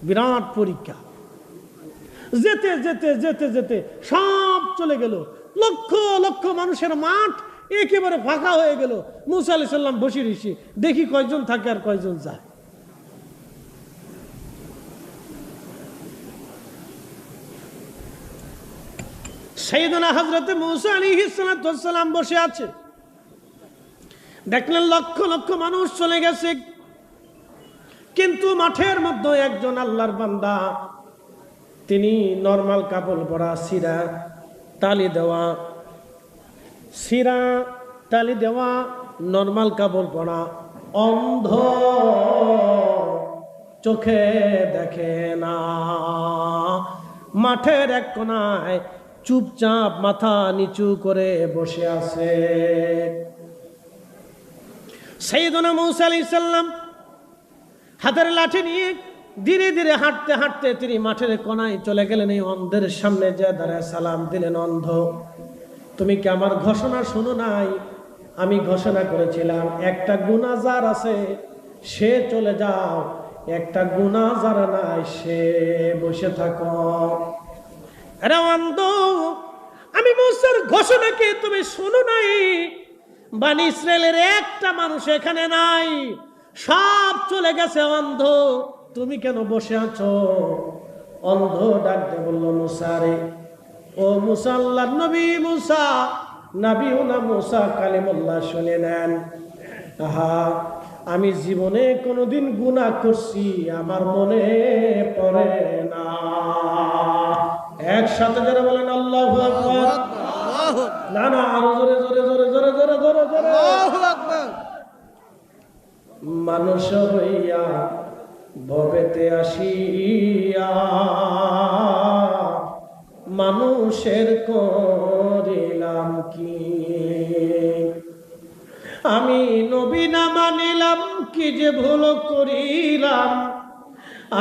বিরাট পরীক্ষা। যেতে যেতে যেতে যেতে সব চলে গেল, লক্ষ লক্ষ মানুষের মাঠ একেবারে ফাঁকা হয়ে গেল। মুসা আলাইহিস সালাম বসে রয়েছে, দেখি কয়জন থাকে আর কয়জন যায়। সাইয়েদনা হযরতে মুসা আলাইহিস সালাম বসে আছে, দেখলেন লক্ষ লক্ষ মানুষ চলে গেছে, কিন্তু মাঠের মধ্যে একজন আল্লাহর বান্দা, তিনি নরমাল কাপড় পরা, সিরা তালি দেওয়া নরমাল কাপড় পরা, অন্ধ, চোখে দেখে না, মাঠের এক কোনায় চুপচাপ মাথা নিচু করে বসে আছে। সাইয়েদনা মুসা আলাইহিস সালাম হাতের লাঠি নিয়ে ধীরে ধীরে হাঁটতে হাঁটতে তিনি মাঠের কোনায় চলে গেলেন। এই অন্ধের সামনে যে দাঁড়ায় সালাম দিলেন, অন্ধ, তুমি কি আমার ঘোষণা শোনো নাই? আমি ঘোষণা করেছিলাম একটা গুনাহ যার আছে সে চলে যাও, একটা গুনাহ যার নাই সে বসে থাকো। আরে অন্ধ, আমি মুসার ঘোষণা কি তুমি শোনো নাই? বানি ইসরায়েলের একটা মানুষ এখানে নাই, সব চলে গেছে। অন্ধ, তুমি কেন বসে আছো? অন্ধ ডাক দিয়ে বলল, মুসা রে, ও মুসা, আল্লাহর নবী মুসা, নবীউনা মুসা কালিমুল্লাহ, শুনে নেন। আহা, আমি জীবনে কোনোদিন গুনাহ করছি আমার মনে পড়ে না। একসাথে যারা বলেন আল্লাহু আকবার। না না, আরো জোরে জোরে জোরে জোরে জোরে জোরে জোরে আল্লাহু আকবার। মানুষ হইয়া ভবেতে আসিয়া মানুষের করিলাম কি? আমি নবী না মানিলাম কি যে ভুল করিলাম,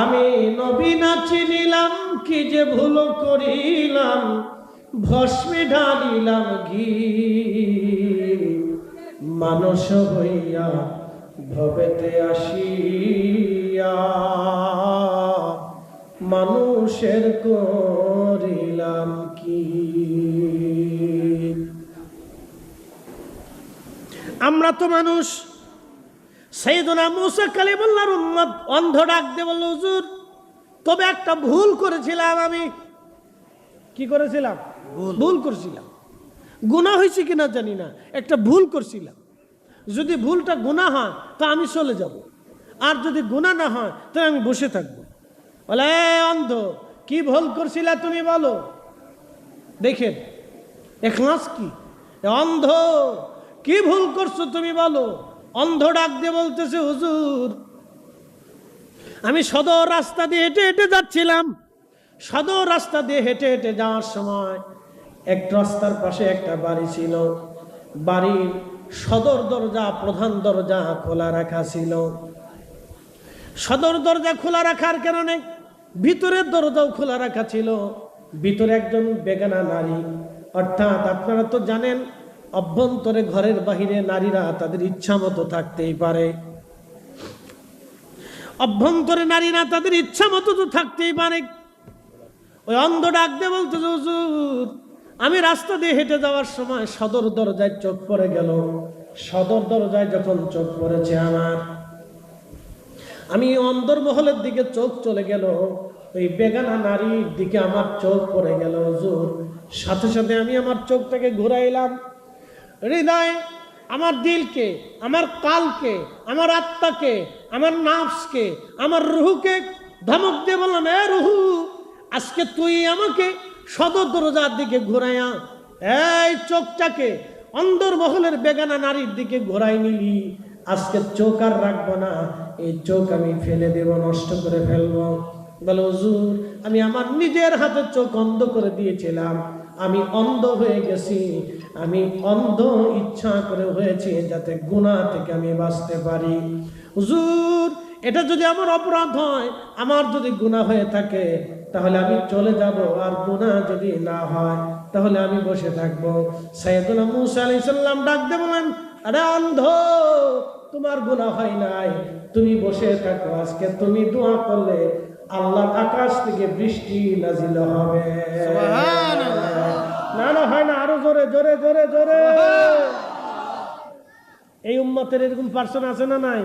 আমি নবী না চিনিলাম কি যে ভুল করিলাম, ভস্মে ঢালিলাম ঘি। মানুষ হইয়া ভবেতে আসিয়া মানুষের করিলাম কি? আমরা তো মানুষ। সাইয়েদনা মুসা কালিমুল্লাহর উম্মত অন্ধ ডাক দিয়ে বলল, হুজুর, তবে একটা ভুল করেছিলাম। আমি কি করেছিলাম? ভুল করছিলাম। গুনাহ হয়েছে কিনা জানি না, একটা ভুল করছিলাম। যদি ভুলটা গুনাহ হয় তা আমি চলে যাব, আর যদি গুনাহ না হয় তাহলে আমি বসে থাকবো। বলে, অন্ধ, কি ভুল করছিলা তুমি বলো? দেখেন ইখলাস কি। অন্ধ, কি ভুল করছো তুমি বলো? অন্ধ ডাক দিয়ে বলতেছে, হুজুর, আমি সদর রাস্তা দিয়ে হেঁটে হেঁটে যাচ্ছিলাম, সদর রাস্তা দিয়ে হেঁটে হেঁটে যাওয়ার সময় এক রাস্তার পাশে একটা বাড়ি ছিল। বাড়ির সদর দরজা, প্রধান দরজা খোলা রাখা ছিল। সদর দরজা খোলা রাখার কারণে ভিতরের দরজাও খোলা রাখা ছিল। ভিতরে একজন বেগানা নারী, অর্থাৎ আপনারা তো জানেন অভ্যন্তরে ঘরের বাহিরে নারীরা তাদের ইচ্ছা মতো থাকতেই পারে। অভ্যন্তরে নারীরা তাদের ইচ্ছা মতো তো থাকতেই পারে। ওই অন্ধ ডাক দিয়ে বলতে, হুজুর আমি রাস্তা দিয়ে হেঁটে যাওয়ার সময় সদর দরজায় চোখ পড়ে গেল। সদর দরজায় যখন চোখ পড়েছে আমার, আমি অন্দর মহলের দিকে চোখ চলে গেল, ওই বেগানা নারীর দিকে আমার চোখ পড়ে গেল হুজুর। সাথে সাথে আমি আমার চোখটাকে ঘুরাইলাম। হৃদয়, আমার দিলকে, আমার কালকে, আমার আত্মাকে, আমার নাফসকে, আমার রুহুকে ধমক দিয়ে বললাম, এ রুহু, আজকে তুই আমাকে সদর দরজার দিকে ঘুরাইয়া এই চোখটাকে অন্দর মহলের বেগানা নারীর দিকে ঘোরাই নিলি। আজকে চোখ আর রাখবো না, এই চোখ আমি ফেলে দেব, নষ্ট করে ফেলবো। বলে হুজুর আমি আমার নিজের হাতে চোখ অন্ধ করে দিয়েছিলাম, আমি অন্ধ হয়ে গেছি। আমি অন্ধ ইচ্ছা করে হয়েছে যাতে গুনাহ থেকে আমি বাঁচতে পারি। হুজুর এটা যদি আমার অপরাধ হয়, আমার যদি গুনাহ হয়ে থাকে তাহলে আমি চলে যাব, আর গুনাহ যদি না হয় তাহলে আমি বসে থাকবো। সাইয়েদুনা মূসা আলাইহিস সালাম ডাক দিয়ে বলেন, আরে অন্ধ, তোমার গুনাহ হয় নাই, তুমি বসে থাকো। আজকে তুমি দোয়া করলে আল্লাহর আকাশ থেকে বৃষ্টি নাজিল হবে। সুবহানাল্লাহ। না না হয় না, আরো জোরে জোরে জোরে জোরে। এই উম্মতের এরকম পার্সন আছে না নাই?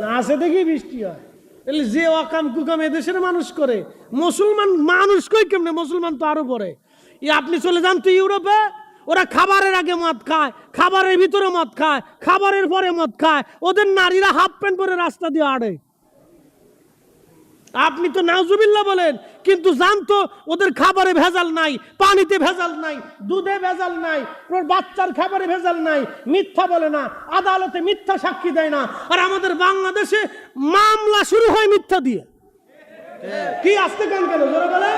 না আছে দেখি বৃষ্টি হয়। যে অকাম কুকাম এদেশের মানুষ করে, মুসলমান মানুষ কই কেমনে? মুসলমান তো আরো পরে। আপনি চলে যান তো ইউরোপে, ওরা খাবারের আগে মদ খায়, খাবারের ভিতরে মদ খায়, খাবারের পরে মদ খায়। ওদের নারীরা হাফ প্যান্ট পরে রাস্তা দিয়ে আড়ে। আপনি তো নাউজুবিল্লাহ বলেন, কিন্তু জানতো ওদের খাবারে ভেজাল নাই, পানিতে ভেজাল নাই, দুধে ভেজাল নাই, ওর বাচ্চার খাবারে ভেজাল নাই। মিথ্যা বলে না, আদালতে মিথ্যা সাক্ষী দেয় না। আর আমাদের বাংলাদেশে মামলা শুরু হয় মিথ্যা দিয়ে। কি আসতে কেন কেন জোরে বলে?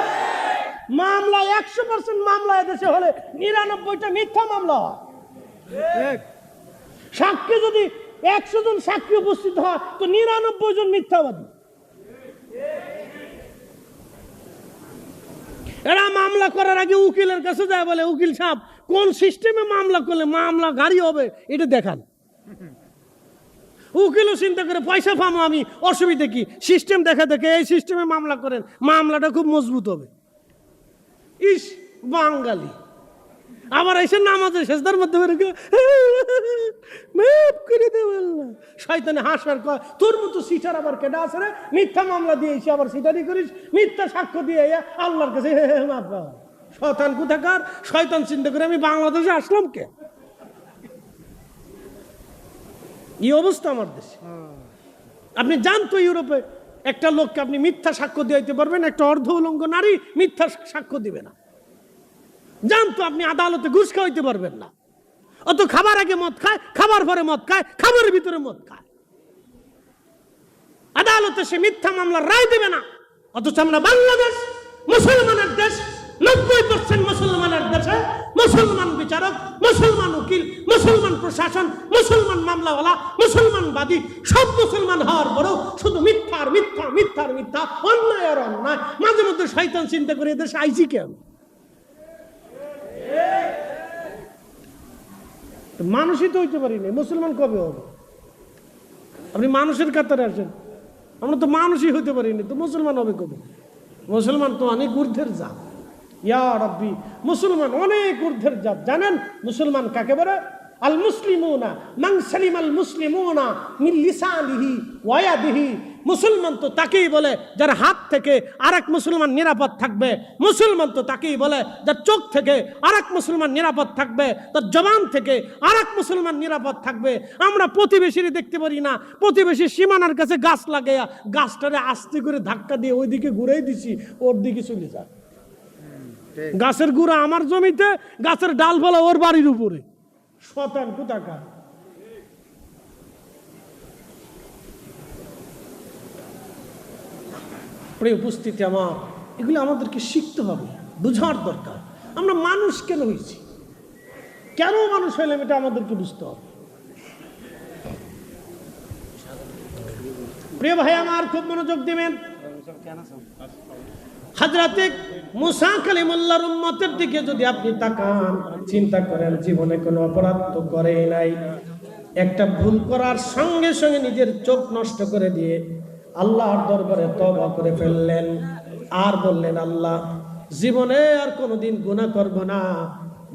মামলা 100% মামলা এদেশে হলে 99টা মিথ্যা মামলা হয়। সাক্ষী যদি 100 জন সাক্ষী উপস্থিত হয় তো 99 জন মিথ্যাবাদী। এরা মামলা করার আগে উকিলের কাছে যায়, বলে উকিল সাহেব কোন সিস্টেমে মামলা করলে মামলা গাড়ি হবে এটা দেখান। উকিলও চিন্তা করে পয়সা পাবো আমি, অসুবিধা কি? সিস্টেম দেখা দেখে এই সিস্টেমে মামলা করেন, মামলাটা খুব মজবুত হবে। ইস বাঙালি আবার এসে নামাজে সেজদার মধ্যে মাফ করে দে আল্লাহ। শয়তানে হাসার কয়, তোর মতো সিটার আবার কেডা আছে রে? মিথ্যা মামলা দিয়েছি আবার সিটারি করিস, মিথ্যা সাক্ষ্য দিয়ে আল্লাহর কাছে মাফ পাওয়া। শয়তান কোথাকার? শয়তান চিন্তা করে আমি বাংলাদেশে আসলাম কে? এই অবস্থা আমার দেশে। আপনি জানতো ইউরোপে একটা লোককে আপনি মিথ্যা সাক্ষ্য দিতে পারবেন, একটা অর্ধ উলঙ্গ নারী মিথ্যা সাক্ষ্য দিবে না। জানতো আপনি আদালতে ঘুষ খাওয়াইতে পারবেন না। অত খাবার আগে মদ খায়, খাবার পরে মদ খায়, খাবারের ভিতরে মদ খায়। আদালতে সে মিথ্যা মামলার রায় দেবে না। অথচ আমরা বাংলাদেশ মুসলমানের দেশ, 90% মুসলমানের দেশে মুসলমান বিচারক, মুসলমান উকিল, মুসলমান প্রশাসন, মুসলমান মামলাওয়ালা, মুসলমানবাদী, সব মুসলমান হওয়ার পরেও শুধু মিথ্যার মিথ্যা, মিথ্যার মিথ্যা, অন্যায় আর অন্যায়। মাঝে মধ্যে শয়তান চিন্তা করে এদেশে আইছি কেন? মানুষই তো হইতে পারি না, মুসলমান কবে হবে? আপনি মানুষের কাতারে আসেন, আমরা তো মানুষই হইতে পারিনি, তো মুসলমান হবে কবে? মুসলমান তো অনেক ঊর্ধ্বের জাত। ইয়া রাব্বি, মুসলমান অনেক ঊর্ধ্বের জাত। জানেন মুসলমান কাকে বলে? আল মুসলিমুনা মান সালিমাল মুসলিমুনা মিন লিসানিহি ওয়া ইয়াদিহি। মুসলমান তো তাকেই বলে যার হাত থেকে আরেক মুসলমান নিরাপদ থাকবে। মুসলমান তো তাকেই বলে যার চোখ থেকে আরেক মুসলমান নিরাপদ থাকবে, তার জবান থেকে আরেক মুসলমান নিরাপদ থাকবে। আমরা প্রতিবেশীরই দেখতে পারি না, প্রতিবেশীর সীমানার কাছে গাছ লাগাইয়া গাছটারে আস্তে করে ধাক্কা দিয়ে ওইদিকে ঘুরেই দিছি, ওর দিকে চলে যায়। গাছের গুঁড়া আমার জমিতে, গাছের ডালপালা ওর বাড়ির উপরে। শয়তান কোথাকার! প্রিয় উপস্থিতি আমার, এগুলো আমাদেরকে শিখতে হবে, বুঝার দরকার। আমরা মানুষ কেন হয়েছি, কেন মানুষ হইলাম, এটা আমাদেরকে বুঝতে হবে। প্রিয় ভাই আমার, খুব মনোযোগ দিবেন। হযরতে মুসা কালিমুল্লাহর উম্মতের দিকে যদি আপনি তাকান, চিন্তা করেন, জীবনে কোনো অপরাধ তো করেই নাই। একটা ভুল করার সঙ্গে সঙ্গে নিজের চোখ নষ্ট করে দিয়ে আল্লাহর দরবারে তওবা করে ফেললেন, আর বললেন, আল্লাহ, জীবনে আর কোনোদিন গুনাহ করব না।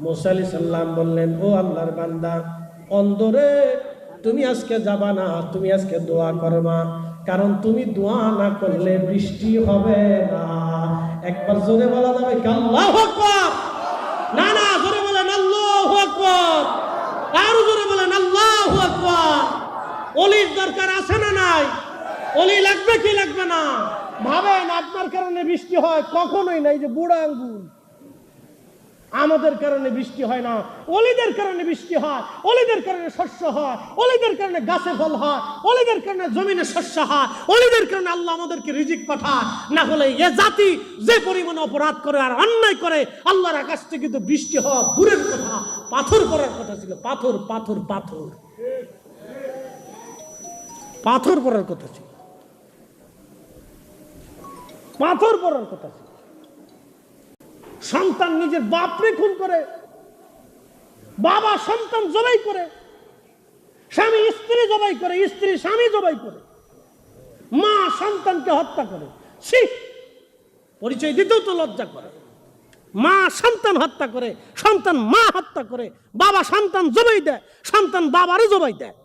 মুসা আলাইহিস সালাম বললেন, ও আল্লাহর বান্দা, অন্তরে তুমি আজকে যাবা না, তুমি আজকে দোয়া করবা, কারণ তুমি দোয়া না করলে বৃষ্টি হবে না। একবার জোরে বলা যাবে কি আল্লাহু আকবার? না না, জোরে বলেন আল্লাহু আকবার, আরো জোরে বলেন আল্লাহু আকবার। ওলির দরকার আছে না নাই? ওলি লাগবে কি লাগবে না? ভাবেন, আপনার কারণে বৃষ্টি হয়? কখনোই নাই। যে বুড়া আঙ্গুল, আমাদের কারণে বৃষ্টি হয় না, ওলিদের কারণে বৃষ্টি হয়। ওলিদের কারণে শস্য হয়, ওলিদের কারণে গাছে ফল হয়, ওলিদের কারণে জমিনে শস্য হয়, ওলিদের কারণে আল্লাহ আমাদেরকে রিজিক পাঠায়। না হলে এ জাতি যে পরিমাণে অপরাধ করে আর অন্যায় করে, আল্লাহর আকাশ থেকে তো বৃষ্টি হওয়া দূরের কথা, পাথর পড়ার কথা ছিল। পাথর পাথর পাথর পাথর পড়ার কথা ছিল, পাথর পড়ার কথা ছিল। সন্তান নিজের বাপরে খুন করে, বাবা সন্তান জবাই করে, স্বামী স্ত্রী জবাই করে, স্ত্রী স্বামী জবাই করে, মা সন্তানকে হত্যা করে। ছি, পরিচয় দিতেও তো লজ্জা করে। মা সন্তান হত্যা করে, সন্তান মা হত্যা করে, বাবা সন্তান জবাই দেয়, সন্তান বাবারও জবাই দেয়।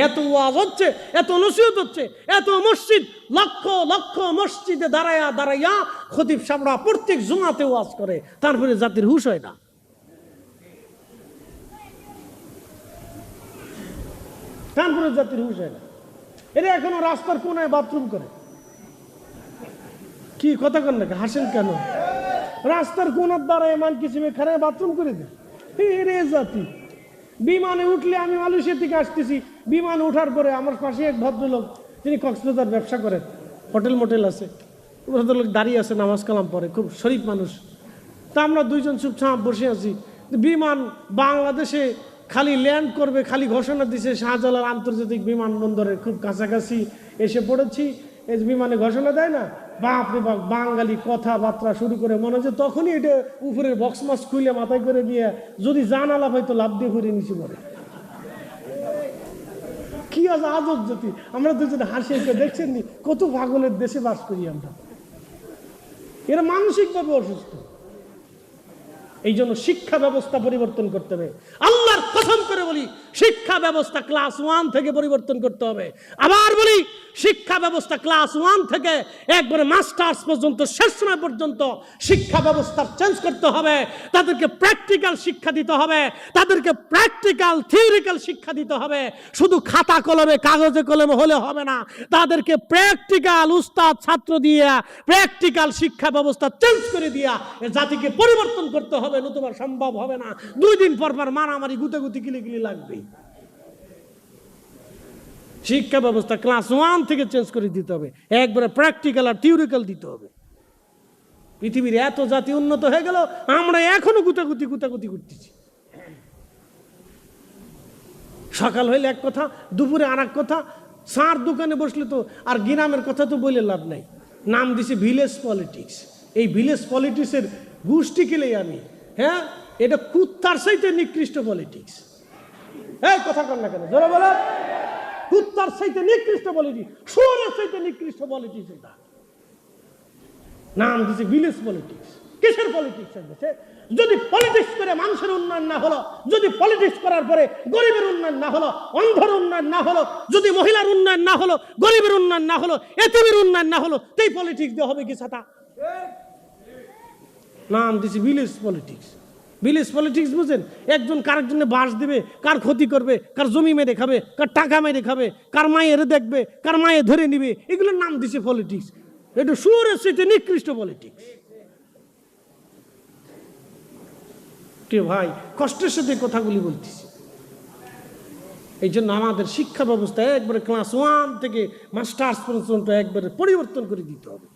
এত ওয়াজ হচ্ছে, এত নসিহত হচ্ছে, এত মসজিদ, লক্ষ লক্ষ মসজিদে দাঁড়ায়া দাঁড়াইয়া খতিব সাহেবরা প্রত্যেক জুমাতে ওয়াজ করে, তারপরে জাতির হুঁশ হয় না। তারপরে জাতির হুঁশ হয় না। এরা এখনো রাস্তার কোনায় বাথরুম করে। কি কথা কন নাকি, হাসেন কেন? রাস্তার কোনার দ্বারায় মান কিসিমে খারাপ বাথরুম করে দেয়। এরে জাতি। বিমানে উঠলে, আমি মালয়েশিয়া থেকে আসতেছি, বিমানে ওঠার পরে আমার পাশে এক ভদ্রলোক, তিনি কক্সবাজার ব্যবসা করেন, হোটেল মোটেল আছে, ভদ্রলোক দাঁড়িয়ে আছে, নামাজ কালাম পড়ে, খুব শরীফ মানুষ। তা আমরা দুইজন চুপচাপ বসে আছি। বিমান বাংলাদেশে খালি ল্যান্ড করবে, খালি ঘোষণা দিছে শাহজালাল আন্তর্জাতিক বিমানবন্দরের খুব কাছাকাছি এসে পড়েছি। এই বিমানে ঘোষণা দেয় না, বাপরে বাপ, বাঙালি কথাবার্তা শুরু করে, মনে হচ্ছে তখনই এটা উপরের বক্স মাছ খুলে মাথায় করে দিয়ে যদি জানালা হয়তো লাভ দিয়ে করে নিচে পড়ে। কি আজ আজব জাতি। আমরা দুজন হাসি দেখছেন নি, কত পাগলের দেশে বাস করি আমরা। এরা মানসিকভাবে অসুস্থ। এই জন্য শিক্ষা ব্যবস্থা পরিবর্তন করতে হবে। আল্লাহর কসম করে বলি, শিক্ষা ব্যবস্থা ক্লাস 1 থেকে পরিবর্তন করতে হবে। আবার বলি, শিক্ষা ব্যবস্থা ক্লাস 1 থেকে একবারে মাস্টার্স পর্যন্ত, শেষ সময় পর্যন্ত শিক্ষা ব্যবস্থা চেঞ্জ করতে হবে। তাদেরকে প্র্যাকটিক্যাল শিক্ষা দিতে হবে, তাদেরকে প্র্যাকটিক্যাল থিওরিক্যাল শিক্ষা দিতে হবে। শুধু খাতা কলমে, কাগজে কলমে হলে হবে না, তাদেরকে প্র্যাকটিক্যাল উস্তাদ ছাত্র দিয়ে প্র্যাকটিক্যাল শিক্ষা ব্যবস্থা চেঞ্জ করে দিয়া এ জাতিকে পরিবর্তন করতে হবে, নতুবা সম্ভব হবে না। 2 দিন পর পর মারামারি, গুতাগুতি, কিলিকিলি লাগবে। শিক্ষা ব্যবস্থা ক্লাস 1 থেকে চেঞ্জ করে দিতে হবে, একবারে প্র্যাকটিক্যাল আর থিওরিক্যাল দিতে হবে। পৃথিবীর এত জাতি উন্নত হয়ে গেল, আমরা এখনো গুতাগুতি করতেছি। সকাল হইলে এক কথা, দুপুরে আর এক কথা, চার দোকানে বসলে তো আর গ্রামের কথা তো বলে লাভ নাই। নাম দিছে ভিলেজ পলিটিক্স। এই ভিলেজ পলিটিক্সের গোষ্ঠী কেলেই আমি, হ্যাঁ, এটা কুত্তার চাইতে নিকৃষ্ট পলিটিক্স। এই কথা কর না কেন, জোরে বলো। কুত্তার চাইতে নিকৃষ্ট পলিটিক্স, শুয়োরের চাইতে নিকৃষ্ট পলিটিক্স এটা। নাম দিছে ভিলেজ পলিটিক্স। কিসের পলিটিক্স? যদি পলিটিক্স করে মানুষের উন্নয়ন না হলো, যদি পলিটিক্স করার পরে গরিবের উন্নয়ন না হলো, অন্ধের উন্নয়ন না হলো, যদি মহিলার উন্নয়ন না হলো, গরিবের উন্নয়ন না হলো, এতিমের উন্নয়ন না হলো, এই পলিটিক্স দিয়ে হবে কি ছাতা? নাম দিছে ভিলেজ পলিটিক্স। ভিলেজ পলিটিক্স বুঝেন? একজন কারের জন্য বাস দিবে, কার ক্ষতি করবে, কার জমি মেরে খাবে, কার টাকা মেরে খাবে, কার মায়ের দেখবে, কার মায়ে ধরে নিবে, এগুলোর নাম দিছে পলিটিক্স। এটা শুয়োরের চাইতে নিকৃষ্ট পলিটিক্স। ভাই, কষ্টের সাথে কথাগুলি বলতেছি। এই জন্য আমাদের শিক্ষা ব্যবস্থা একবারে ক্লাস 1 থেকে মাস্টার্স পর্যন্ত একবারে পরিবর্তন করে দিতে হবে।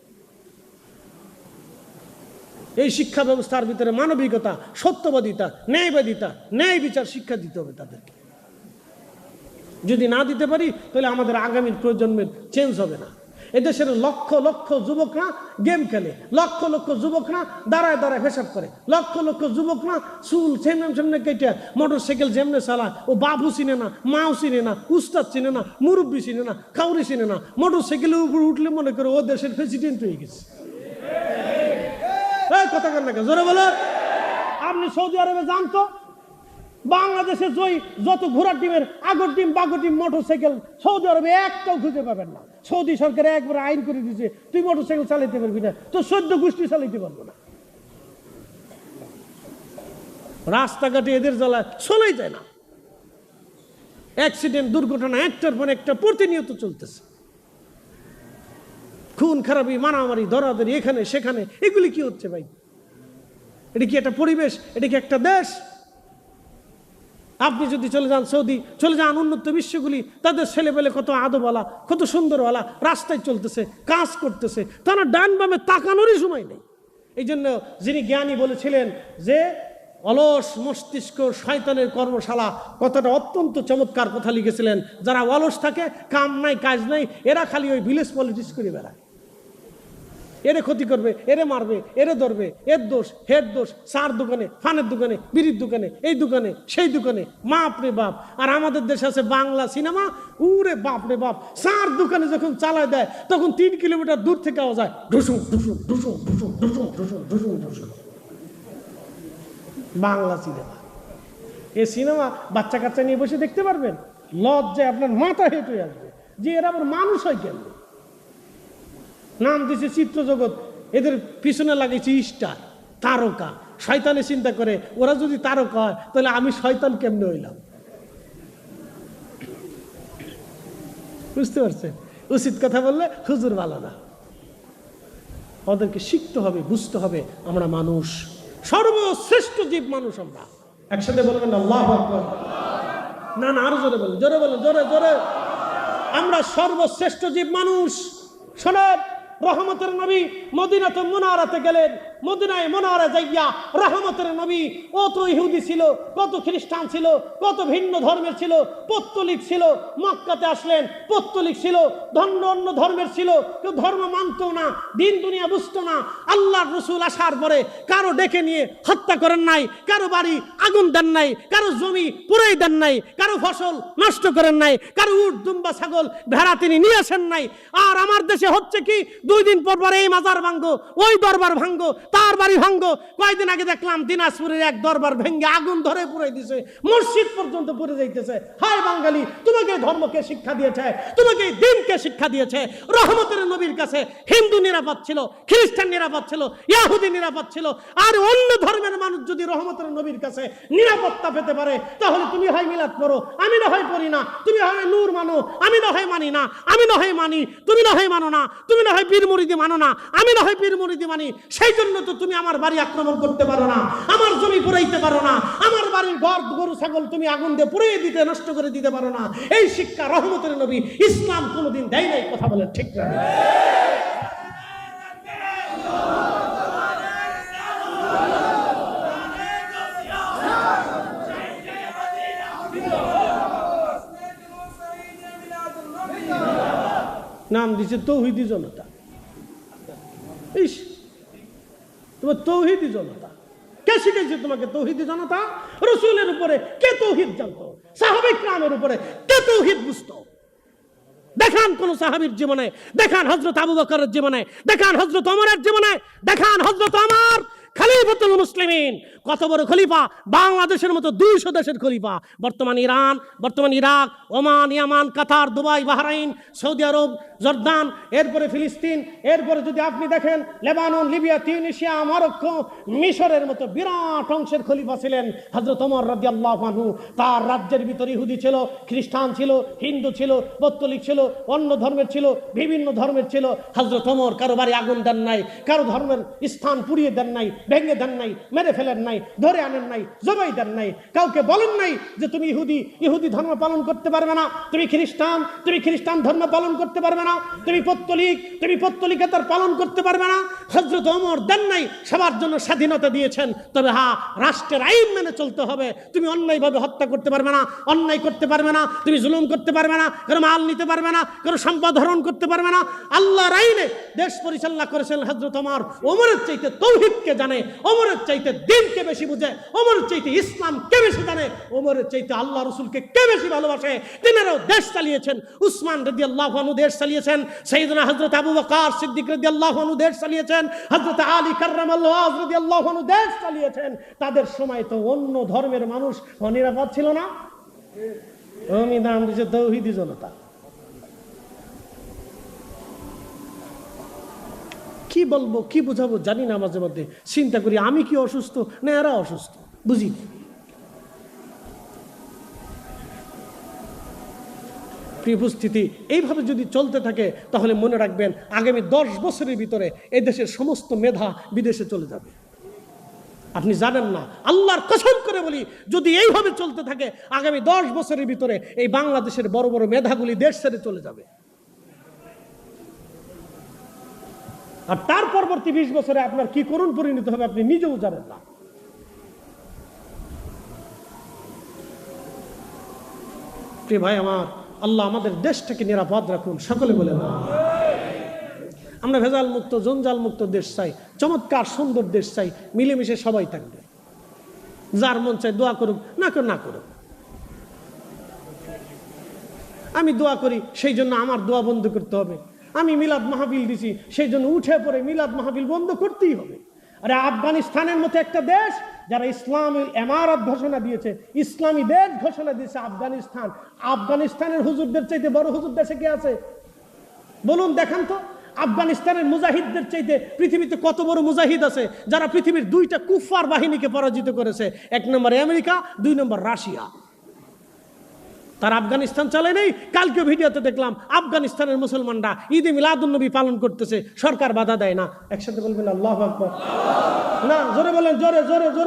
এই শিক্ষা ব্যবস্থার ভিতরে মানবিকতা, সত্যবাদিতা, ন্যায়বাদিতা, ন্যায় বিচার শিক্ষা দিতে হবে তাদেরকে। যদি না দিতে পারি তাহলে আমাদের আগামীর প্রজন্মের চেঞ্জ হবে না। এদেশের লক্ষ লক্ষ যুবকরা গেম খেলে, লক্ষ লক্ষ যুবকরা দাঁড়ায় দাঁড়ায় পেশাব করে, লক্ষ লক্ষ যুবকরা চুল সেমনে কেটে মোটরসাইকেল যেমনে চালায়, ও বাবু চিনে না, মাও চিনে না, উস্তাদ চিনে না, মুরব্বী চিনে না, কাউরি চিনে না। মোটরসাইকেলের উপর উঠলে মনে করে ও দেশের প্রেসিডেন্ট হয়ে গেছে। কথা কেন না জোরে বলো। আপনি সৌদি আরবে জানতো বাংলাদেশের যত ঘোড়ার টিমের আগর টিম বাগর টিম মোটরসাইকেল সৌদি আরবে একটাও খুঁজে পাবেন না। সৌদি সরকার একবার আইন করে দিয়েছে, তুই মোটরসাইকেল চালাইতে পারবি না, তো 14 গোষ্ঠী চালাইতে পারবো না। রাস্তাঘাটে এদের জ্বালায় চলেই যায় না। অ্যাক্সিডেন্ট, দুর্ঘটনা একটার পর একটা প্রতিনিয়ত চলতেছে। খুন খারাপি, মারামারি, ধরাধরি, এখানে সেখানে, এগুলি কি হচ্ছে ভাই? এটা কি একটা পরিবেশ? এটা কি একটা দেশ? আপনি যদি চলে যান সৌদি, চলে যান উন্নত বিশ্বগুলি, তাদের ছেলেপেলে কত আদবওয়ালা, কত সুন্দরওয়ালা, রাস্তায় চলতেছে, কাজ করতেছে, তারা ডান বামে তাকানোরই সময় নেই। এই জন্য যিনি জ্ঞানী বলেছিলেন যে অলস মস্তিষ্ক শয়তানের কর্মশালা, কথাটা অত্যন্ত চমৎকার কথা লিখেছিলেন। যারা অলস থাকে, কাম নাই কাজ নাই, এরা খালি ওই ভিলেজ পলিটিক্স করে বেড়ায়। এরে ক্ষতি করবে, এরে মারবে, এরে ধরবে, এর দোষ, হের দোষ, চার দোকানে, ফানের দোকানে, বিড়ির দোকানে, এই দোকানে, সেই দোকানে, বাপ রে বাপ। আর আমাদের দেশে আছে বাংলা সিনেমা, উরে বাপ রে বাপ। চার দোকানে যখন চালায় দেয় তখন 3 কিলোমিটার দূর থেকে আওয়াজ হয় ঢুসুম ঢুসুম ঢুসুম ঢুসুম ঢুসুম ঢুসুম ঢুসুম ঢুসুম। বাংলা সিনেমা, এই সিনেমা বাচ্চা কাচ্চা নিয়ে বসে দেখতে পারবেন? লজ্জায় আপনার মাথা হেঁটে হয়ে আসবে যে এরা আবার মানুষ হয় কেন? নাম দিছে চিত্র জগৎ, এদের পিছনে লাগিয়েছে স্টার, তারকা। শয়তানে চিন্তা করে ওরা যদি তারকা হয় তাহলে আমি শয়তান কেমনে হইলাম? বুঝতে পারছেন? উচিত কথা বললে হুজুর ভালো না। ওদেরকে শিখতে হবে, বুঝতে হবে আমরা মানুষ, সর্বশ্রেষ্ঠ জীব মানুষ আমরা। একসাথে বলবেন আল্লাহু আকবার। না না, আরো জোরে বলেন, জোরে বলেন, জোরে জোরে। আমরা সর্বশ্রেষ্ঠ জীব মানুষ। শোনেন, রহমতের নবী মদিনাতে মুনাওয়ারাতে গেলেন। মদিনায় মুনাওয়ারা যাইয়া রহমতের নবী, কত ইহুদি ছিল, কত খ্রিস্টান ছিল, কত ভিন্ন ধর্মের ছিল, পত্তলিক ছিল। মক্কাতে আসলেন, পত্তলিক ছিল, অন্য ধর্মের ছিল, কেউ ধর্ম মানত না, দিন দুনিয়া বুঝতো না। আল্লাহর রাসূল আসার পরে কারো ডেকে নিয়ে হত্যা করেন নাই, কারো বাড়ি আগুন দেন নাই, কারো জমি পুরাই দেন নাই, কারো ফসল নষ্ট করেন নাই, কারো উট দুম্বা ছাগল ভেড়া তিনি নিয়ে আসেন নাই। আর আমার দেশে হচ্ছে কি, 2 দিন পর পর এই মাজার ভাঙ্গো, ওই দরবার ভাঙ্গো, তার বাড়ি ভাঙ্গো। কয়েকদিন আগে দেখলাম দিনাজপুরের এক দরবার ভেঙ্গে আগুন ধরে পুড়াই দিছে, মসজিদ পর্যন্ত পুড়ে যাইতেছে। হায় বাঙালি, তোমাকে ধর্মকে শিক্ষা দিয়েছে, তোমাকে দিনকে শিক্ষা দিয়েছে। রহমতের নবীর কাছে হিন্দু নিরাপদ ছিল, খ্রিস্টান নিরাপদ ছিল, ইহুদি নিরাপদ ছিল। আর অন্য ধর্মের মানুষ যদি রহমতের নবীর কাছে নিরাপত্তা পেতে পারে, তাহলে তুমি হয় মিলাদ পড়ো, আমি না হয় পড়ি না, তুমি হয় নূর মানো, আমি না হয় মানি না, আমি না হয় মানি, তুমি না হয় মানো না, তুমি না হয় পীর মুরিদি মানো না, আমি না হয় পীর মুরিদি মানি। সেই জন্য তো তুমি আমার বাড়ি আক্রমণ করতে পারো না, আমার জমি পুরাইতে পারো না, আমার বাড়ির ঘর গরু ছাগল তুমি আগুন দিয়ে পুড়িয়ে দিতে, নষ্ট করে দিতে পারো না। এই শিক্ষা রহমতের নবী ইসলাম কোনোদিন দেয় নাই। কথা বলেন ঠিক না? নাম দিছে তৌহিদি জনতা। ইস, তোমার তৌহিদি জনতা কে শিখেছে তোমাকে? তৌহিদি জনতা। রাসূলের উপরে কে তৌহিদ জানতো? সাহাবায়ে কিরামের উপরে কে তৌহিদ বুঝতো? দেখান কোন সাহাবীর জীবনে, দেখান হযরত আবু বকরের জীবনে, দেখান হযরত ওমরের জীবনে, দেখান হযরত ওমর খলিফাতুল মুসলিমিন, কত বড় খলিফা, বাংলাদেশের মতো 200 দেশের খলিফা। বর্তমান ইরান, বর্তমান ইরাক, ওমান, ইয়ামান, কাতার, দুবাই, বাহরাইন, সৌদি আরব, জর্দান, এরপরে ফিলিস্তিন, এরপরে যদি আপনি দেখেন লেবানন, লিবিয়া, তিউনিসিয়া, মরক্কো, মিশরের মতো বিরাট অংশের খলিফা ছিলেন হযরত ওমর রাদিয়াল্লাহু আনহু। তার রাজ্যের ভিতরে ইহুদি ছিল, খ্রিস্টান ছিল, হিন্দু ছিল, পত্তলিক ছিল, অন্য ধর্মের ছিল, বিভিন্ন ধর্মের ছিল। হযরত ওমর কারো বাড়ি আগুন দেন নাই, কারো ধর্মের স্থান পুড়িয়ে দেন নাই, ভেঙে দেন নাই, মেরে ফেলেন নাই, ধরে আনেন নাই, জবাই দেন নাই, কাউকে বলেন নাই যে তুমি ইহুদি ধর্ম পালন করতে পারবে না, তুমি খ্রিস্টান ধর্ম পালন করতে পারবে না, তুমি পত্তলিকতার পালন করতে পারবে না। হযরত ওমর দেন নাই, সবার জন্য স্বাধীনতা দিয়েছেন, তবে রাষ্ট্রের আইন মেনে চলতে হবে। তুমি অন্যায়ভাবে হত্যা করতে পারবে না, অন্যায় করতে পারবে না, তুমি জুলুম করতে পারবে না, কারো মাল নিতে পারবে না, কারো সম্পদ হরণ করতে পারবে না। আল্লাহর আইনে দেশ পরিচালনা করেছেন হযরত ওমর। ওমরের চাইতে তৌহিদকে জানে, ওমরের চাইতে দ্বীনকে বেশি বুঝে, ওমরের চাইতে ইসলামকে বেশি জানে, ওমরের চাইতে আল্লাহ রাসূলকে কে বেশি ভালোবাসে। তিনারাও দেশ চালিয়েছেন। উসমান রাদিয়াল্লাহু আনহু দেশ চালিয়েছেন, সাইয়েদনা হযরত আবু বকর সিদ্দিক রাদিয়াল্লাহু আনহু দেশ চালিয়েছেন, হযরত আলী কাররামাল্লাহু ওয়াজহু রাদিয়াল্লাহু আনহু দেশ চালিয়েছেন। তাদের সময় তো অন্য ধর্মের মানুষ নিরাপদ ছিল না। আমি নাম দিয়েছে তৌহিদি জনতা। কি বলবো, কি বুঝাবো জানি না। মাঝে মধ্যে চিন্তা করি আমি কি অসুস্থ না এরা অসুস্থ, বুঝি। প্রিয় উপস্থিতি, এইভাবে যদি চলতে থাকে তাহলে মনে রাখবেন আগামী 10 বছরের ভিতরে এই দেশের সমস্ত মেধা বিদেশে চলে যাবে। আপনি জানেন না, আল্লাহর কসম করে বলি, যদি এইভাবে চলতে থাকে আগামী 10 বছরের ভিতরে এই বাংলাদেশের বড় বড় মেধাগুলি দেশ ছেড়ে চলে যাবে। আর তার পরবর্তী 20 বছরে আপনার কি করুণ পরিণত হবে আপনি নিজেও জানেন না। প্রিয় ভাই আমার, আল্লাহ আমাদের দেশটাকে নিরাপদ রাখুন, সকলে বলে না। আমরা ভেজাল মুক্ত, জঞ্জাল মুক্ত দেশ চাই, চমৎকার সুন্দর দেশ চাই, মিলেমিশে সবাই থাকবে। যার মন চাই দোয়া করুক, না করুক। আমি দোয়া করি, সেই জন্য আমার দোয়া বন্ধ করতে হবে। আমি মিলাদ মাহফিল দিছি, সেই জন্য উঠে পড়ে মিলাদ মাহফিল বন্ধ করতেই হবে। আরে আফগানিস্তানের মতো একটা দেশ যারা ইসলামী এমারত ঘোষণা দিয়েছে, ইসলামী দেশ ঘোষণা দিয়েছে আফগানিস্তানের হুজুরদের চাইতে বড় হুজুর দেশে কে আছে বলুন, দেখান তো। আফগানিস্তানের মুজাহিদদের চাইতে পৃথিবীতে কত বড় মুজাহিদ আছে যারা পৃথিবীর 2টা কুফফার বাহিনীকে পরাজিত করেছে। 1 নম্বরে আমেরিকা, 2 নম্বর রাশিয়া। তার আফগানিস্তান চলে নেই। কালকে ভিডিওতে দেখলাম আফগানিস্তানের মুসলমানরা ঈদে মিলাদুন্নবী পালন করতেছে, সরকার বাধা দেয় না। একসাথে বলবেন আল্লাহু আকবার। না, জোরে বলেন, জোরে জোরে জোরে।